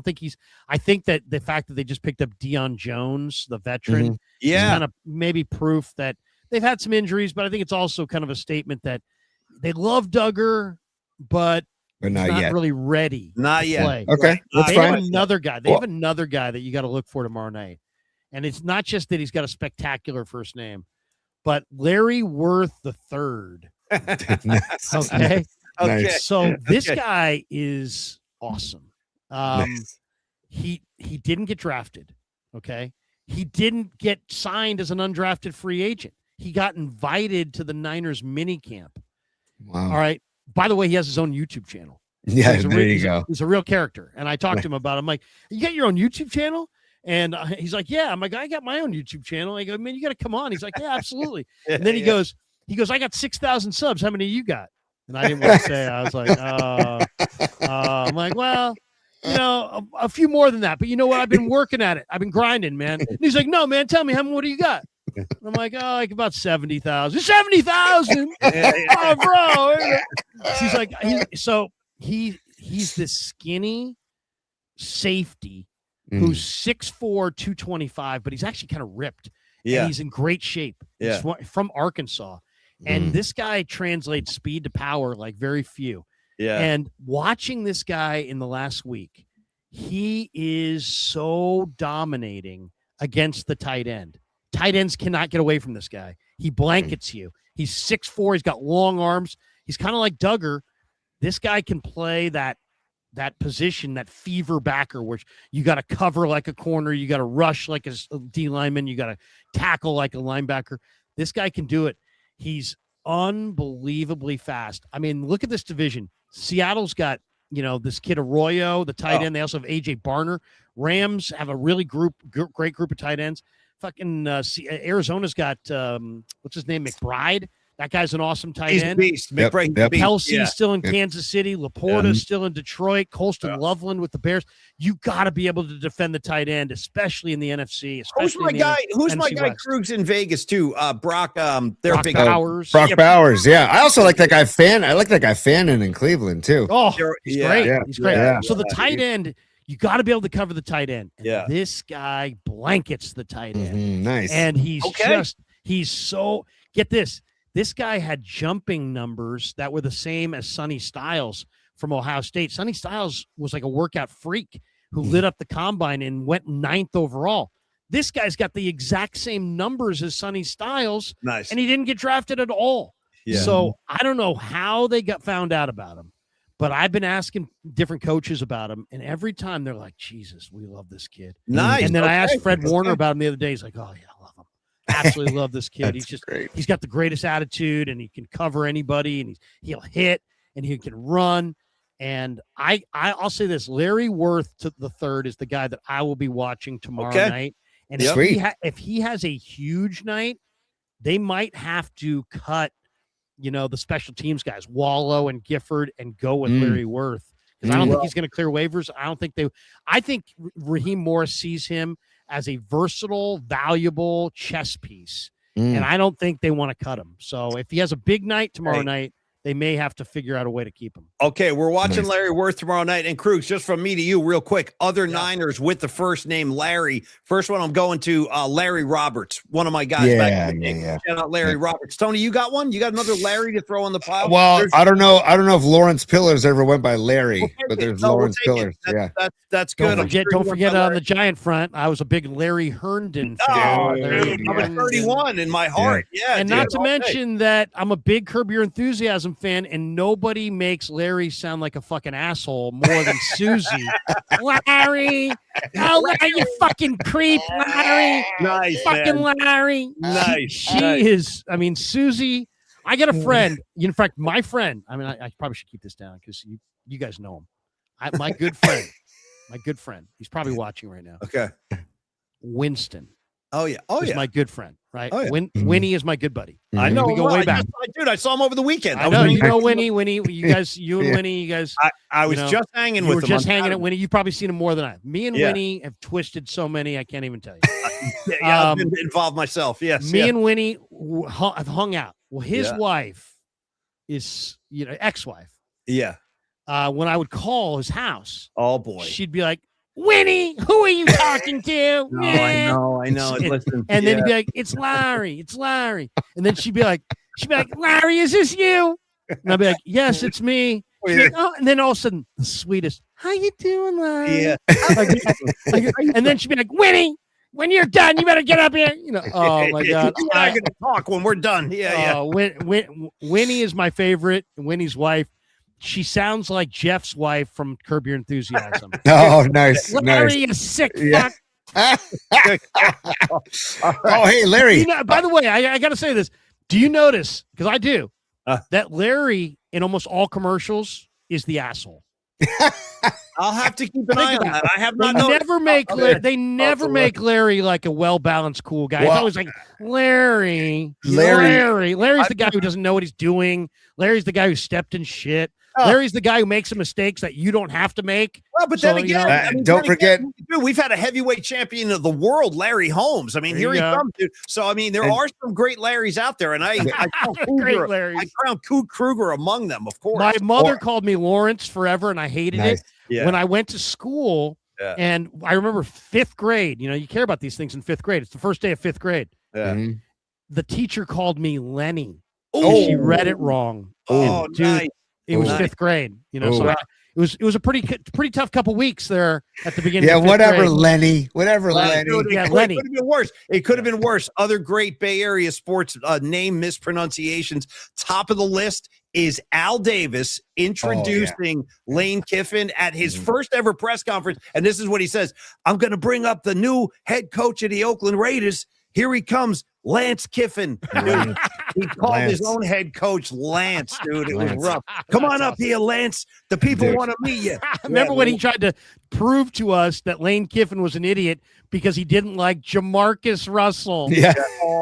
think that the fact that they just picked up Deion Jones, the veteran, is kind of maybe proof that they've had some injuries, but I think it's also kind of a statement that they love Duggar, but he's not yet. really ready. Not to yet. play. Okay. That's They fine. have another guy. They have another guy that you got to look for tomorrow night. And it's not just that he's got a spectacular first name, but Larry Worth III. Nice. Okay. Okay. So this guy is awesome. He didn't get drafted. Okay. He didn't get signed as an undrafted free agent. He got invited to the Niners mini camp. Wow. All right. By the way, he has his own YouTube channel. Yeah, So there you go. He's a real character. And I talked to him about it. I'm like, you got your own YouTube channel? And he's like, yeah. I'm like, I got my own YouTube channel. I go, man, you got to come on. He's like, yeah, absolutely. And then he goes, I got 6,000 subs. How many you got? And I didn't want to say. I was like, I'm like, well, a few more than that. But you know what? I've been working at it. I've been grinding, man. And he's like, no, man, tell me, what do you got? I'm like, oh, like about 70,000. 70,000. Oh, bro. She's like, he's this skinny safety who's 6'4", 225, but he's actually kind of ripped. Yeah. And he's in great shape. Yeah. He's from Arkansas. And this guy translates speed to power like very few. Yeah. And watching this guy in the last week, he is so dominating against the tight end. Tight ends cannot get away from this guy. He blankets you. He's 6'4". He's got long arms. He's kind of like Duggar. This guy can play that position, that fever backer, which you got to cover like a corner. You got to rush like a D lineman. You got to tackle like a linebacker. This guy can do it. He's unbelievably fast. I mean, look at this division. Seattle's got, this kid Arroyo, the tight end. They also have AJ Barner. Rams have a really great group of tight ends. Fucking Arizona's got what's his name, McBride. That guy's an awesome tight He's end. a beast. McBride, Yep. Kelsey's still in Kansas City. Laporta's still in Detroit. Colston Loveland with the Bears. You got to be able to defend the tight end, especially in the NFC. Who's my guy? Who's my guy? Krueg's in Vegas too. Brock. They're big Bowers. Brock Bowers. Yeah, I also like that guy. I like that guy Fannin in Cleveland too. Oh, he's great. Yeah. He's great. Yeah. So the tight end, you got to be able to cover the tight end. And Yeah. this guy blankets the tight end. Nice. And he's so, get this. This guy had jumping numbers that were the same as Sonny Styles from Ohio State. Sonny Styles was like a workout freak who lit up the combine and went 9th overall. This guy's got the exact same numbers as Sonny Styles. Nice. And he didn't get drafted at all. Yeah. So I don't know how they got found out about him, but I've been asking different coaches about him. And every time they're like, Jesus, we love this kid. Nice. And then I asked Fred Warner about him the other day. He's like, oh, yeah, I love him. Absolutely love this kid. He's just great. He's got the greatest attitude, and he can cover anybody, and he'll hit, and he can run. And I'll say this: Larry Worth the third is the guy that I will be watching tomorrow night. And if he has a huge night, they might have to cut, the special teams guys, Wallow and Gifford, and go with Larry Worth, because I don't think he's going to clear waivers. I think Raheem Morris sees him as a versatile, valuable chess piece. And I don't think they want to cut him. So if he has a big night tomorrow night, they may have to figure out a way to keep him. Okay, we're watching Larry Worth tomorrow night. And Krueg, just from me to you real quick, other Niners with the first name Larry. First one I'm going to Larry Roberts, one of my guys back in the day. Shout out Larry Roberts. Tony, you got one? You got another Larry to throw on the pile? Well, I don't know if Lawrence Pillars ever went by Larry, but there's Lawrence Pillars. That's good. Don't forget on the Giant front, I was a big Larry Herndon fan. I was 31 in my heart. Yeah. And not to mention that I'm a big Curb Your Enthusiasm fan, and nobody makes Larry sound like a fucking asshole more than Susie. Larry, you fucking creep, Larry. Nice, fucking man. Larry. Nice. She is. I mean, Susie. I got a friend. In fact, my friend. I mean, I probably should keep this down because you guys know him. My good friend. My good friend. He's probably watching right now. Okay. Winston. Oh yeah. Is my good friend, right? Oh, yeah. Winnie is my good buddy. I know. We go way back. Dude, I saw him over the weekend. I know. You know Winnie. You and Winnie, you guys. I was just hanging with him. You were just hanging at Winnie. You've probably seen him more than I have. Me and Winnie have twisted so many, I can't even tell you. I've been involved myself. Yes. Me and Winnie have hung out. Well, his wife is, ex-wife. Yeah. When I would call his house, oh boy, she'd be like, Winnie, who are you talking to? No, I know. Listen, and then he'd be like, it's Larry. And then she'd be like, Larry, is this you? And I'd be like, yes, it's me. Like, oh, and then all of a sudden, the sweetest, how you doing, Larry? Yeah. And then she'd be like, Winnie, when you're done, you better get up here. Oh my God. We're not going to talk when we're done. Yeah. Winnie is my favorite. Winnie's wife. She sounds like Jeff's wife from Curb Your Enthusiasm. Oh, nice. Larry, you sick fuck. Oh, hey, Larry. By the way, I got to say this. Do you notice, because I do, that Larry in almost all commercials is the asshole? I'll have to keep an eye on that. I have not They never make Larry like a well-balanced, cool guy. It's always like, Larry's the guy who doesn't know what he's doing. Larry's the guy who stepped in shit. Larry's the guy who makes the mistakes that you don't have to make. Well, but then again, I mean, don't forget, dude, we've had a heavyweight champion of the world, Larry Holmes. I mean, here he comes, dude. So, I mean, there are some great Larrys out there, and I crown Krueg Krueger among them, of course. My mother called me Lawrence forever, and I hated it. Yeah. When I went to school, and I remember 5th grade, you care about these things in 5th grade. It's the first day of 5th grade. Yeah. The teacher called me Lenny. Oh, she read it wrong. Oh, dude, nice. It was 5th grade, so it was a pretty tough couple weeks there at the beginning. Yeah, of 5th whatever, grade. Lenny. Whatever, Lenny. Lenny. It could have been worse. It could have been worse. Other great Bay Area sports name mispronunciations. Top of the list is Al Davis introducing Lane Kiffin at his first ever press conference. And this is what he says. I'm going to bring up the new head coach of the Oakland Raiders. Here he comes, Lance Kiffin. Dude, he called his own head coach Lance, dude. It was rough. Come on up here, Lance. The people want to meet you. Remember when he tried to prove to us that Lane Kiffin was an idiot because he didn't like Jamarcus Russell? Yeah.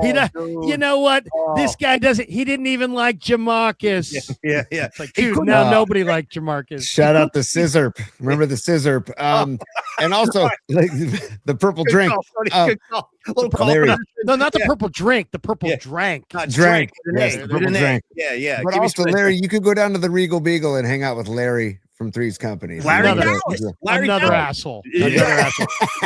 You know what? This guy doesn't. He didn't even like Jamarcus. Yeah. It's like, dude, now nobody liked Jamarcus. Shout out the scissor. Remember the scissor. And also like, the purple drink. No, not the purple drink. The purple drank. Drank. Yes, the purple drank. Yeah. But also, Larry, you could go down to the Regal Beagle and hang out with Larry from Three's Company. Another asshole. Another asshole.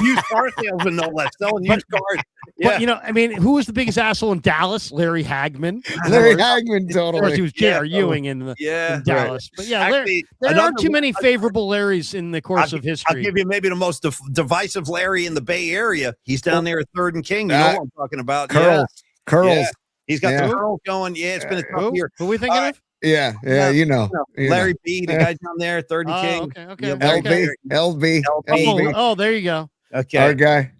Used car salesman, no less. Selling used cars. Yeah. But, I mean, who was the biggest asshole in Dallas? Larry Hagman. Larry Hagman, totally. Of course, he was J.R. Ewing in Dallas. But yeah, actually, there aren't too many favorable Larrys in the course of history. I'll give you maybe the most divisive Larry in the Bay Area. He's down there at 3rd and King. You know what I'm talking about. Curls. Yeah. He's got the curls going. Yeah, it's been a tough year. Who are we thinking of? Yeah, Larry B, the guy down there, 3rd and King. Okay. LB. Oh, there you go. Okay. Our guy.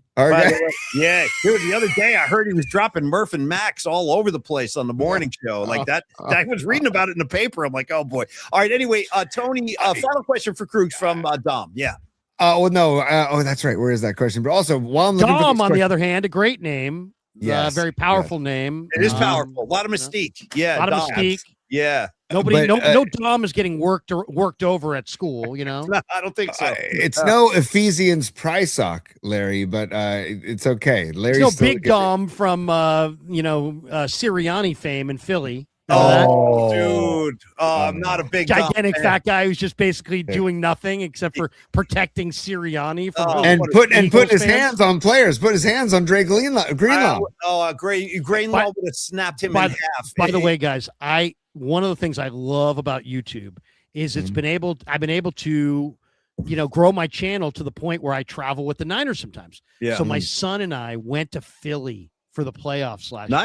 Yeah, dude. The other day, I heard he was dropping Murph and Max all over the place on the morning show. Like that. I was reading about it in the paper. I'm like, oh boy. All right. Anyway, Tony. Final question for Krueg from Dom. Yeah. No. That's right. Where is that question? But also, while I'm looking Dom, on the other hand, a great name. Yes. Very powerful name. It is powerful. A lot of mystique. Yeah. A lot of mystique. Yeah. No Dom is getting worked over at school, No, I don't think so. It's no Ephesians Prysock, Larry, but it's okay. Larry's no Big Dom from Sirianni fame in Philly. Dude. I'm not a big gigantic fat guy who's just basically doing nothing except for protecting Sirianni from and put his hands on players. Put his hands on Dre Greenlaw. Greenlaw would have snapped him in half. By the way, guys, one of the things I love about YouTube is I've been able to grow my channel to the point where I travel with the Niners sometimes. Yeah. So my son and I went to Philly for the playoffs last year.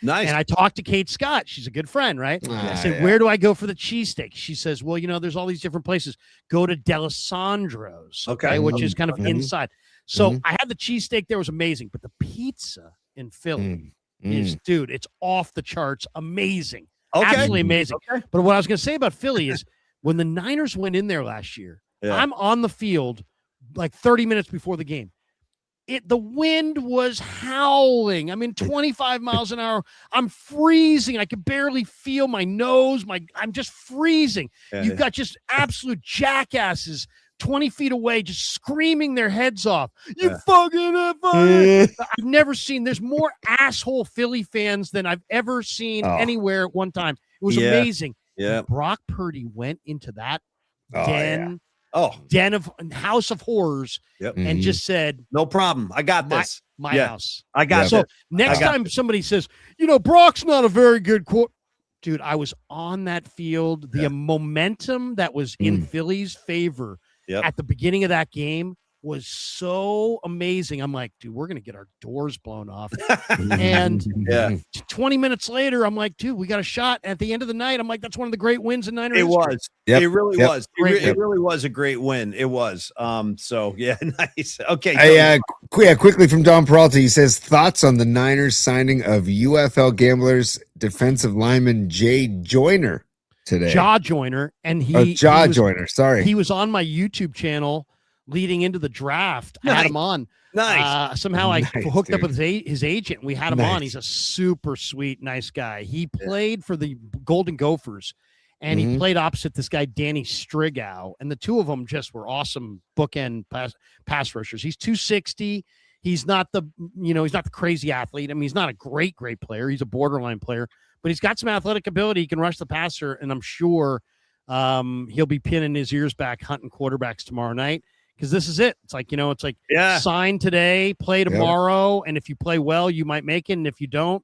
Nice. And I talked to Kate Scott. She's a good friend, right? I said, where do I go for the cheesesteak? She says, well, there's all these different places. Go to D'Alessandro's, which is kind of inside. So I had the cheesesteak there. It was amazing. But the pizza in Philly is, dude, it's off the charts. Amazing. Absolutely amazing. But what I was going to say about Philly is when the Niners went in there last year, I'm on the field like 30 minutes before the game. The wind was howling. I mean, 25 miles an hour. I'm freezing. I could barely feel my nose. I'm just freezing. You've got just absolute jackasses 20 feet away, just screaming their heads off. You fucking I've never seen. There's more asshole Philly fans than I've ever seen anywhere at one time. It was amazing. Yeah. Brock Purdy went into that den of house of horrors and just said, no problem. I got this. My house. I got So next time somebody says, Brock's not a very good quote. Dude, I was on that field. The momentum that was in Philly's favor at the beginning of that game was so amazing. I'm like, dude, we're going to get our doors blown off. And 20 minutes later, I'm like, dude, we got a shot. At the end of the night, I'm like, that's one of the great wins in Niner history. Was. It really was. It really was a great win. It was. So, yeah, nice. Okay. Quickly from Don Peralta, he says, thoughts on the Niners signing of UFL Gamblers defensive lineman Jay Joyner today. Joyner. And Joyner. Sorry. He was on my YouTube channel leading into the draft. I had him on. Nice. Somehow I hooked up with his agent. We had him on. He's a super sweet, nice guy. He played for the Golden Gophers, and he played opposite this guy, Danny Strigow, and the two of them just were awesome bookend pass rushers. He's 260. He's not the crazy athlete. I mean, he's not a great player. He's a borderline player, but he's got some athletic ability. He can rush the passer, and I'm sure he'll be pinning his ears back hunting quarterbacks tomorrow night, because this is it. It's like, sign today, play tomorrow, and if you play well, you might make it, and if you don't,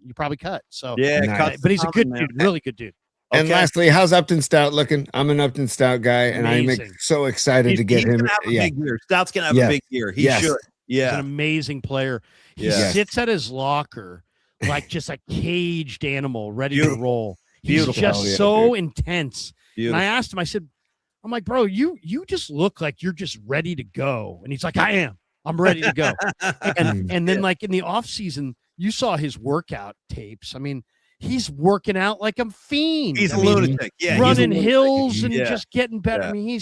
you probably cut. So but he's a good dude, really good dude. And lastly, how's Upton Stout looking? I'm an Upton Stout guy, and I'm so excited to get him. Big year. Stout's gonna have a big year. He should. Yeah, he's an amazing player. He sits at his locker like just a caged animal, ready to roll. He's just so intense. And I asked him, I said, I'm like, bro, you just look like you're just ready to go. And he's like, I am. I'm ready to go. and then like in the off season, you saw his workout tapes. I mean, he's working out like a fiend. He's a lunatic. Yeah, running hills and just getting better. I mean,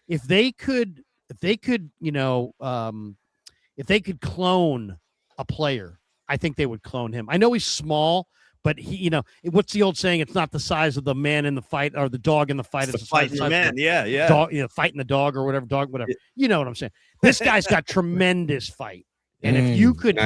if they could clone a player, I think they would clone him. I know he's small, but he, what's the old saying? It's not the size of the man in the fight or the dog in the fight. It's the fight in the man. Yeah. Dog, fighting the dog or whatever, whatever. You know what I'm saying? This guy's got tremendous fight. And if you could,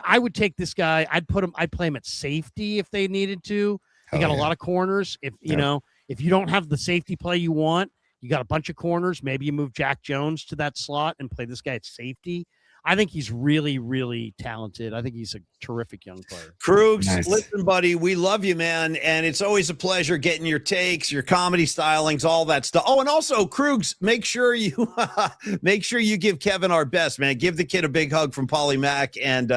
I would take this guy. I'd play him at safety if they needed to. They got a lot of corners. If you don't have the safety play you want, you got a bunch of corners. Maybe you move Jack Jones to that slot and play this guy at safety. I think he's really, really talented. I think he's a terrific young player. Kruegs, listen, buddy, we love you, man. And it's always a pleasure getting your takes, your comedy stylings, all that stuff. Oh, and also, Kruegs, make sure you give Kevin our best, man. Give the kid a big hug from Paulie Mack. And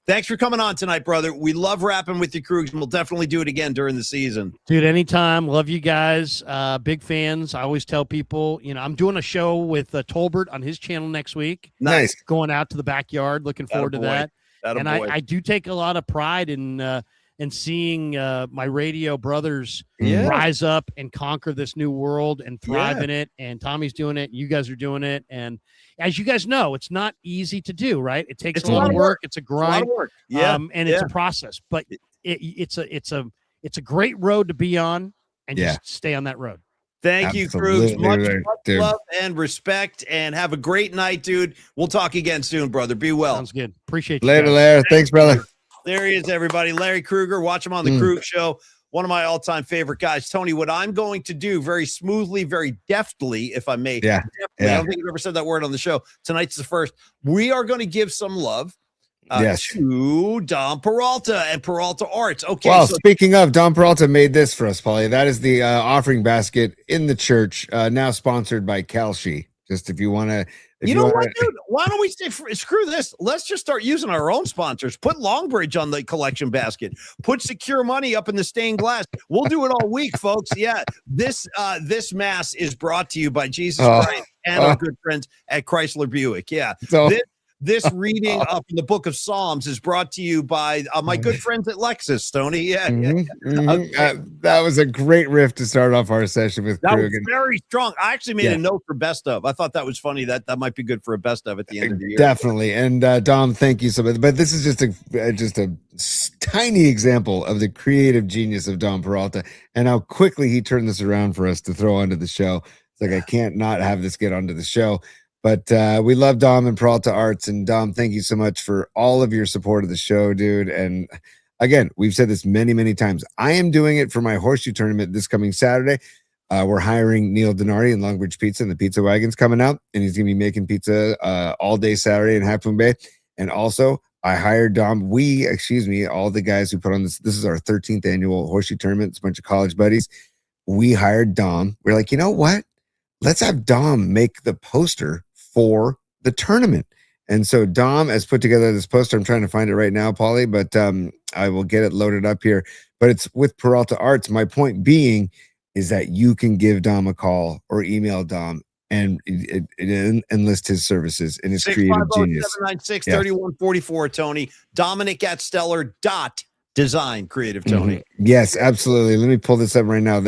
thanks for coming on tonight, brother. We love rapping with you, Kruegs, and we'll definitely do it again during the season. Dude, anytime. Love you guys. Big fans. I always tell people, I'm doing a show with Tolbert on his channel next week. Nice. Going out to the backyard. Looking forward to that. And I do take a lot of pride in seeing my radio brothers rise up and conquer this new world and thrive in it. And Tommy's doing it. You guys are doing it. And as you guys know, it's not easy to do, right? It takes a lot of work. It's a grind. It's a lot of work. Yeah. And it's a process, but it's a great road to be on, and just stay on that road. Thank you, Kruegs. Much love and respect, and have a great night, dude. We'll talk again soon, brother. Be well. Sounds good. Appreciate you. Later, Larry. Thanks, brother. There he is, everybody. Larry Krueger. Watch him on the Krueg Show. One of my all-time favorite guys. Tony, what I'm going to do very smoothly, very deftly, if I may. I don't think I've ever said that word on the show. Tonight's the first. We are going to give some love to Dom Peralta and Peralta Arts. Okay. Well, speaking of, Dom Peralta made this for us, Paulie. That is the offering basket in the church, now sponsored by Kalshi. Just if you want to. You know what, dude? Why don't we say, screw this? Let's just start using our own sponsors. Put Longbridge on the collection basket. Put Secure Money up in the stained glass. We'll do it all week, folks. Yeah. This mass is brought to you by Jesus Christ and our good friends at Chrysler Buick. Yeah. This reading from the book of Psalms is brought to you by my good friends at Lexus, Tony. Yeah. That was a great riff to start off our session with. That was very strong. I actually made a note for best of. I thought that was funny. That might be good for a best of at the end of the year. Definitely. And Dom, thank you so much. But this is just a tiny example of the creative genius of Dom Peralta and how quickly he turned this around for us to throw onto the show. It's like, I can't not have this get onto the show. But we love Dom and Peralta Arts. And Dom, thank you so much for all of your support of the show, dude. And again, we've said this many, many times. I am doing it for my horseshoe tournament this coming Saturday. We're hiring Neil Denardi and Longbridge Pizza, and the pizza wagon's coming out. And he's going to be making pizza all day Saturday in Half Moon Bay. And also, I hired Dom. All the guys who put on this. This is our 13th annual horseshoe tournament. It's a bunch of college buddies. We hired Dom. We're like, you know what? Let's have Dom make the poster for the tournament. And so Dom has put together this poster. I'm trying to find it right now, Paulie, but I will get it loaded up here. But it's with Peralta Arts. My point being is that you can give Dom a call or email Dom and enlist his services in his creative genius. 650-796-3144, Tony. Dominic at Stellar.Design, creative Tony. Yes, absolutely. Let me pull this up right now.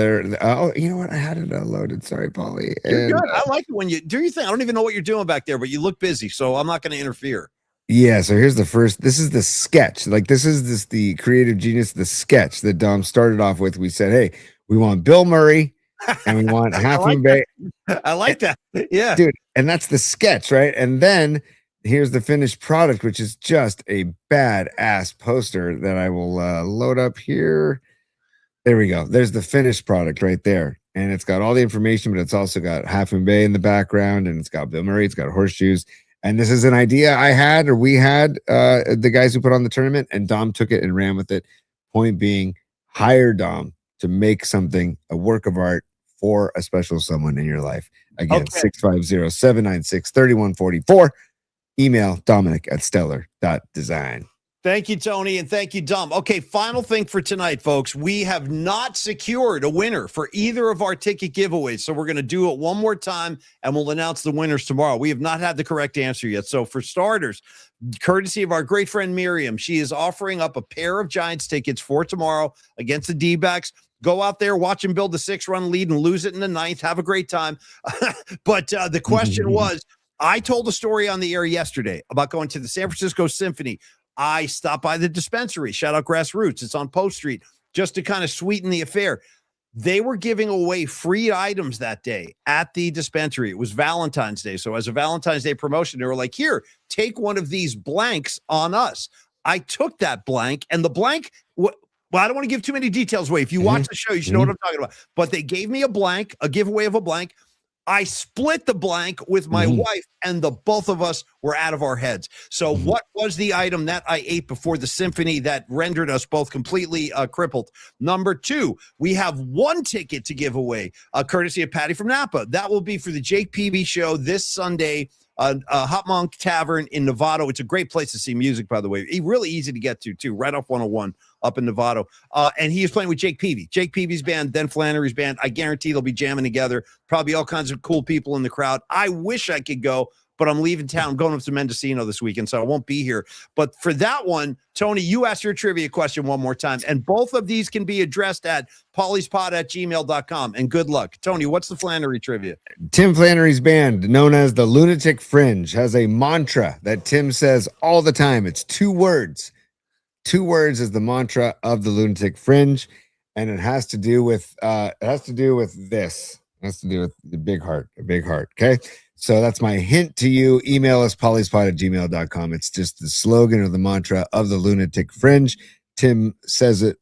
Oh, you know what? I had it loaded. Sorry, Paulie. You're good. I like it when you do your thing. I don't even know what you're doing back there, but you look busy, so I'm not going to interfere. Yeah, so here's the first. This is the sketch. Like, this is the creative genius, the sketch that Dom started off with. We said, hey, We want Bill Murray, and we want Half Moon Bay. I like that. Yeah. Dude, and that's the sketch, right? And then here's the finished product, which is just a badass poster that I will load up here. There we go. There's the finished product right there. And it's got all the information, but it's also got Half Moon Bay in the background, and it's got Bill Murray, it's got horseshoes. And this is an idea I had, or we had, the guys who put on the tournament, and Dom took it and ran with it. Point being, hire Dom to make something, a work of art for a special someone in your life. Again, 650-796-3144. Email Dominic@stellar.design. Thank you, Tony, and thank you, Dom. Okay, final thing for tonight, folks. We have not secured a winner for either of our ticket giveaways, so we're going to do it one more time, and we'll announce the winners tomorrow. We have not had the correct answer yet. So for starters, courtesy of our great friend Miriam, she is offering up a pair of Giants tickets for tomorrow against the D-backs. Go out there, watch him build the 6-run lead and lose it in the 9th. Have a great time. But the question was, I told a story on the air yesterday about going to the San Francisco Symphony. I stopped by the dispensary. Shout out Grassroots. It's on Post Street, just to kind of sweeten the affair. They were giving away free items that day at the dispensary. It was Valentine's Day. So as a Valentine's Day promotion, they were like, here, take one of these blanks on us. I took that blank, and the blank, well, I don't want to give too many details away. If you watch the show, you should know what I'm talking about. But they gave me a blank, a giveaway of a blank. I split the blank with my wife, and the both of us were out of our heads. So what was the item that I ate before the symphony that rendered us both completely crippled? Number 2, we have one ticket to give away, courtesy of Patty from Napa. That will be for the Jake Peavy show this Sunday, Hot Monk Tavern in Novato. It's a great place to see music, by the way. Really easy to get to, too, right off 101 up in Novato. And he is playing with Jake Peavy. Jake Peavy's band, then Flannery's band. I guarantee they'll be jamming together. Probably all kinds of cool people in the crowd. I wish I could go, but I'm leaving town. I'm going up to Mendocino this weekend, so I won't be here. But for that one, Tony, you asked your trivia question one more time, and both of these can be addressed at pauliespod@gmail.com. And good luck. Tony, what's the Flannery trivia? Tim Flannery's band, known as the Lunatic Fringe, has a mantra that Tim says all the time. It's 2 words. 2 words is the mantra of the Lunatic Fringe, and it has to do with this. It has to do with the big heart, a big heart. Okay. So that's my hint to you. Email us, pauliespod@gmail.com. It's just the slogan or the mantra of the Lunatic Fringe. Tim says it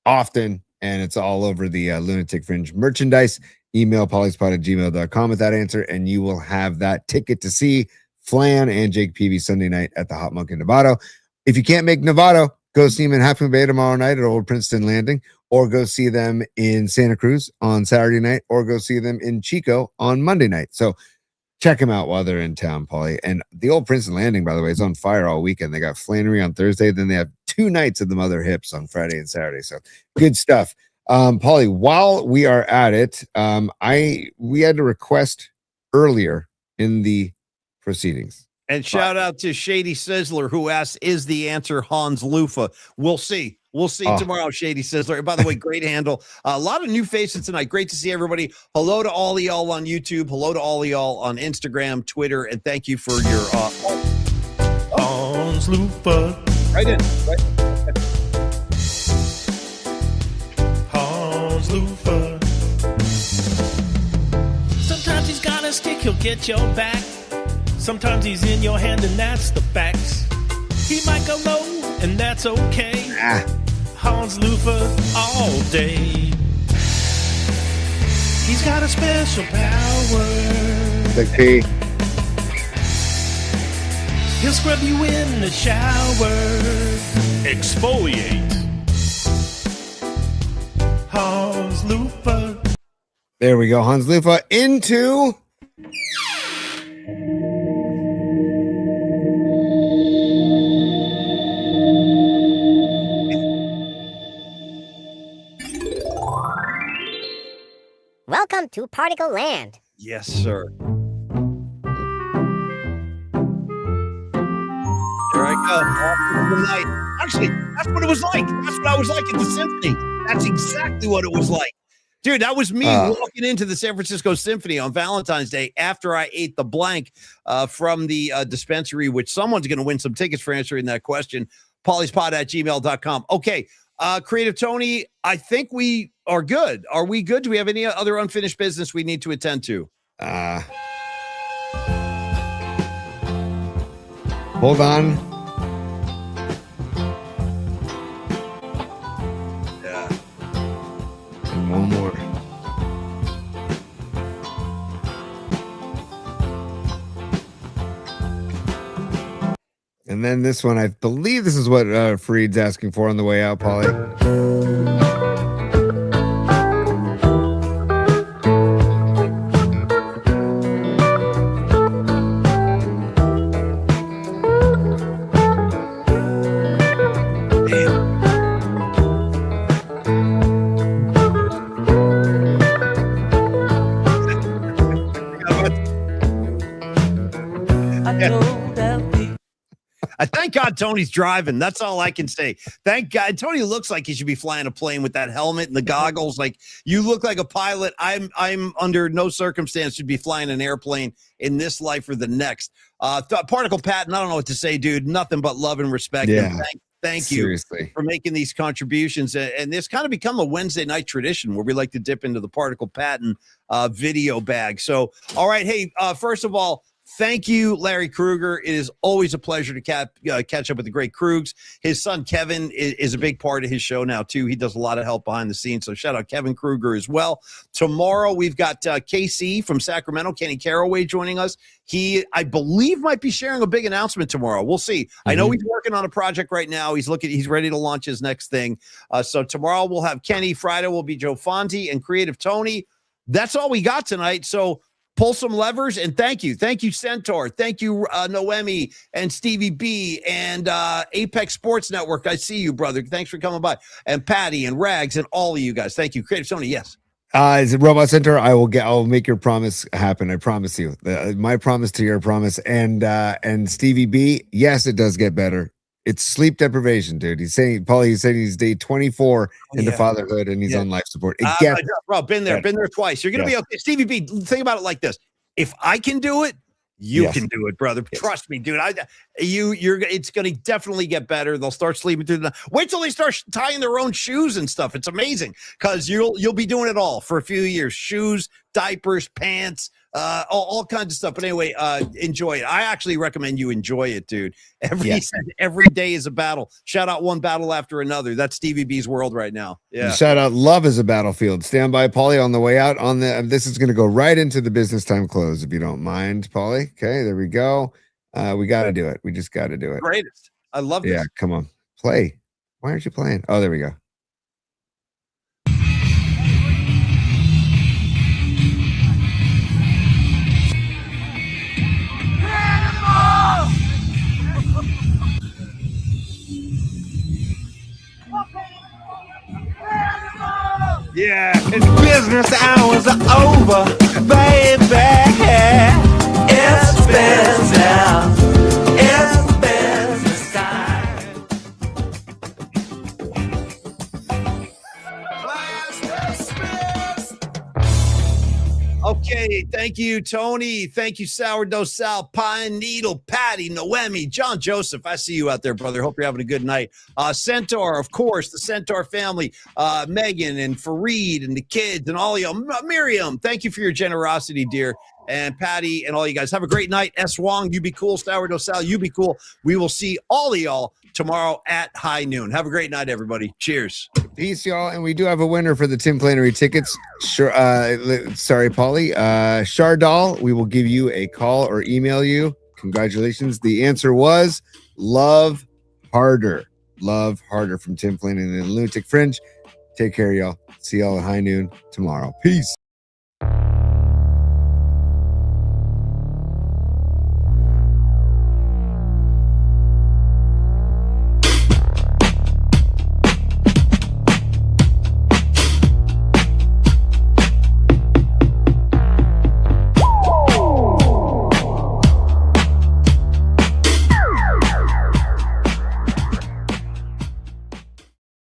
often, and it's all over the Lunatic Fringe merchandise. Email pauliespod@gmail.com with that answer, and you will have that ticket to see Flan and Jake Peavy Sunday night at the Hot Monk in Novato. If you can't make Novato, go see them in Half Moon Bay tomorrow night at Old Princeton Landing, or go see them in Santa Cruz on Saturday night, or go see them in Chico on Monday night. So check them out while they're in town, Paulie. And the Old Princeton Landing, by the way, is on fire all weekend. They got Flannery on Thursday. Then they have 2 nights of the Mother Hips on Friday and Saturday. So good stuff. Paulie, while we are at it, we had a request earlier in the proceedings. And shout out to Shady Sizzler, who asks, is the answer Hans Lufa? We'll see. We'll see tomorrow, Shady Sizzler. By the way, great handle. A lot of new faces tonight. Great to see everybody. Hello to all of y'all on YouTube. Hello to all of y'all on Instagram, Twitter, and thank you for your Hans Lufa. Right in. Right. Hans Lufa. Sometimes he's got a stick, he'll get your back. Sometimes he's in your hand, and that's the facts. He might go low, and that's okay. Hans Lufa all day. He's got a special power. Big P. He'll scrub you in the shower. Exfoliate. Hans Lufa. There we go. Hans Lufa into... Welcome to Particle Land. Yes, sir. There I go. Off the night. Actually, that's what it was like. That's what I was like at the symphony. That's exactly what it was like. Dude, that was me walking into the San Francisco Symphony on Valentine's Day after I ate the blank from the dispensary, which someone's going to win some tickets for answering that question. pauliespod@gmail.com. Okay, Creative Tony, I think we are good. Are we good? Do we have any other unfinished business we need to attend to? Hold on. Yeah. And one more. And then this one, I believe this is what Freed's asking for on the way out, Paulie. Thank God Tony's driving. That's all I can say. Thank God. Tony looks like he should be flying a plane with that helmet and the goggles. Like, you look like a pilot. I'm under no circumstance should be flying an airplane in this life or the next. Particle Patton, I don't know what to say, dude. Nothing but love and respect. Yeah. And thank you for making these contributions. And this kind of become a Wednesday night tradition where we like to dip into the Particle Patton video bag. So, all right. Hey, first of all, thank you, Larry Krueger. It is always a pleasure to catch up with the great Kruegs. His son, Kevin, is a big part of his show now, too. He does a lot of help behind the scenes. So shout out Kevin Krueger as well. Tomorrow, we've got KC from Sacramento, Kenny Caraway, joining us. He, I believe, might be sharing a big announcement tomorrow. We'll see. Mm-hmm. I know he's working on a project right now. He's ready to launch his next thing. So tomorrow, we'll have Kenny. Friday will be Joe Fonte and Creative Tony. That's all we got tonight. So pull some levers, and thank you, Centaur, thank you, Noemi and Stevie B and Apex Sports Network. I see you, brother. Thanks for coming by, and Patty and Rags and all of you guys. Thank you, Creative Sony. Yes. Is it Robot Center? I'll make your promise happen. I promise you. My promise to your promise. And Stevie B, yes, it does get better. It's sleep deprivation, dude. He's saying he's day 24 into fatherhood, and he's on life support. Bro, been there twice. You're gonna be okay. Stevie B, think about it like this: if I can do it, you can do it, brother. Yes. Trust me, dude. It's gonna definitely get better. They'll start sleeping through the night. Wait till they start tying their own shoes and stuff. It's amazing because you'll be doing it all for a few years: shoes, diapers, pants. All kinds of stuff. But anyway, enjoy it. I actually recommend you enjoy it, dude. Every day is a battle. Shout out one battle after another. That's Stevie B's world right now. Yeah. Shout out love is a battlefield. Stand by, Paulie, on the way out. This is going to go right into the business time close, if you don't mind, Paulie. Okay, there we go. We got to do it. We just got to do it. Greatest. I love this. Yeah, come on. Play. Why aren't you playing? Oh, there we go. Yeah, it's business hours are over, baby. It's business. It's business time. Okay, thank you, Tony. Thank you, Sourdough Sal, Pine Needle, Patty, Noemi, John Joseph. I see you out there, brother. Hope you're having a good night. Centaur, of course, the Centaur family, Megan and Fareed and the kids and all y'all. Miriam, thank you for your generosity, dear. And Patty and all you guys. Have a great night. S. Wong, you be cool. Sourdough Sal, you be cool. We will see all of y'all tomorrow at high noon. Have a great night, everybody. Cheers. Peace, y'all. And we do have a winner for the Tim Planery tickets. Sure. Sorry, Paulie. Shardal, we will give you a call or email you. Congratulations. The answer was Love Harder. Love Harder from Tim Planery and the Lunatic Fringe. Take care, y'all. See y'all at high noon tomorrow. Peace.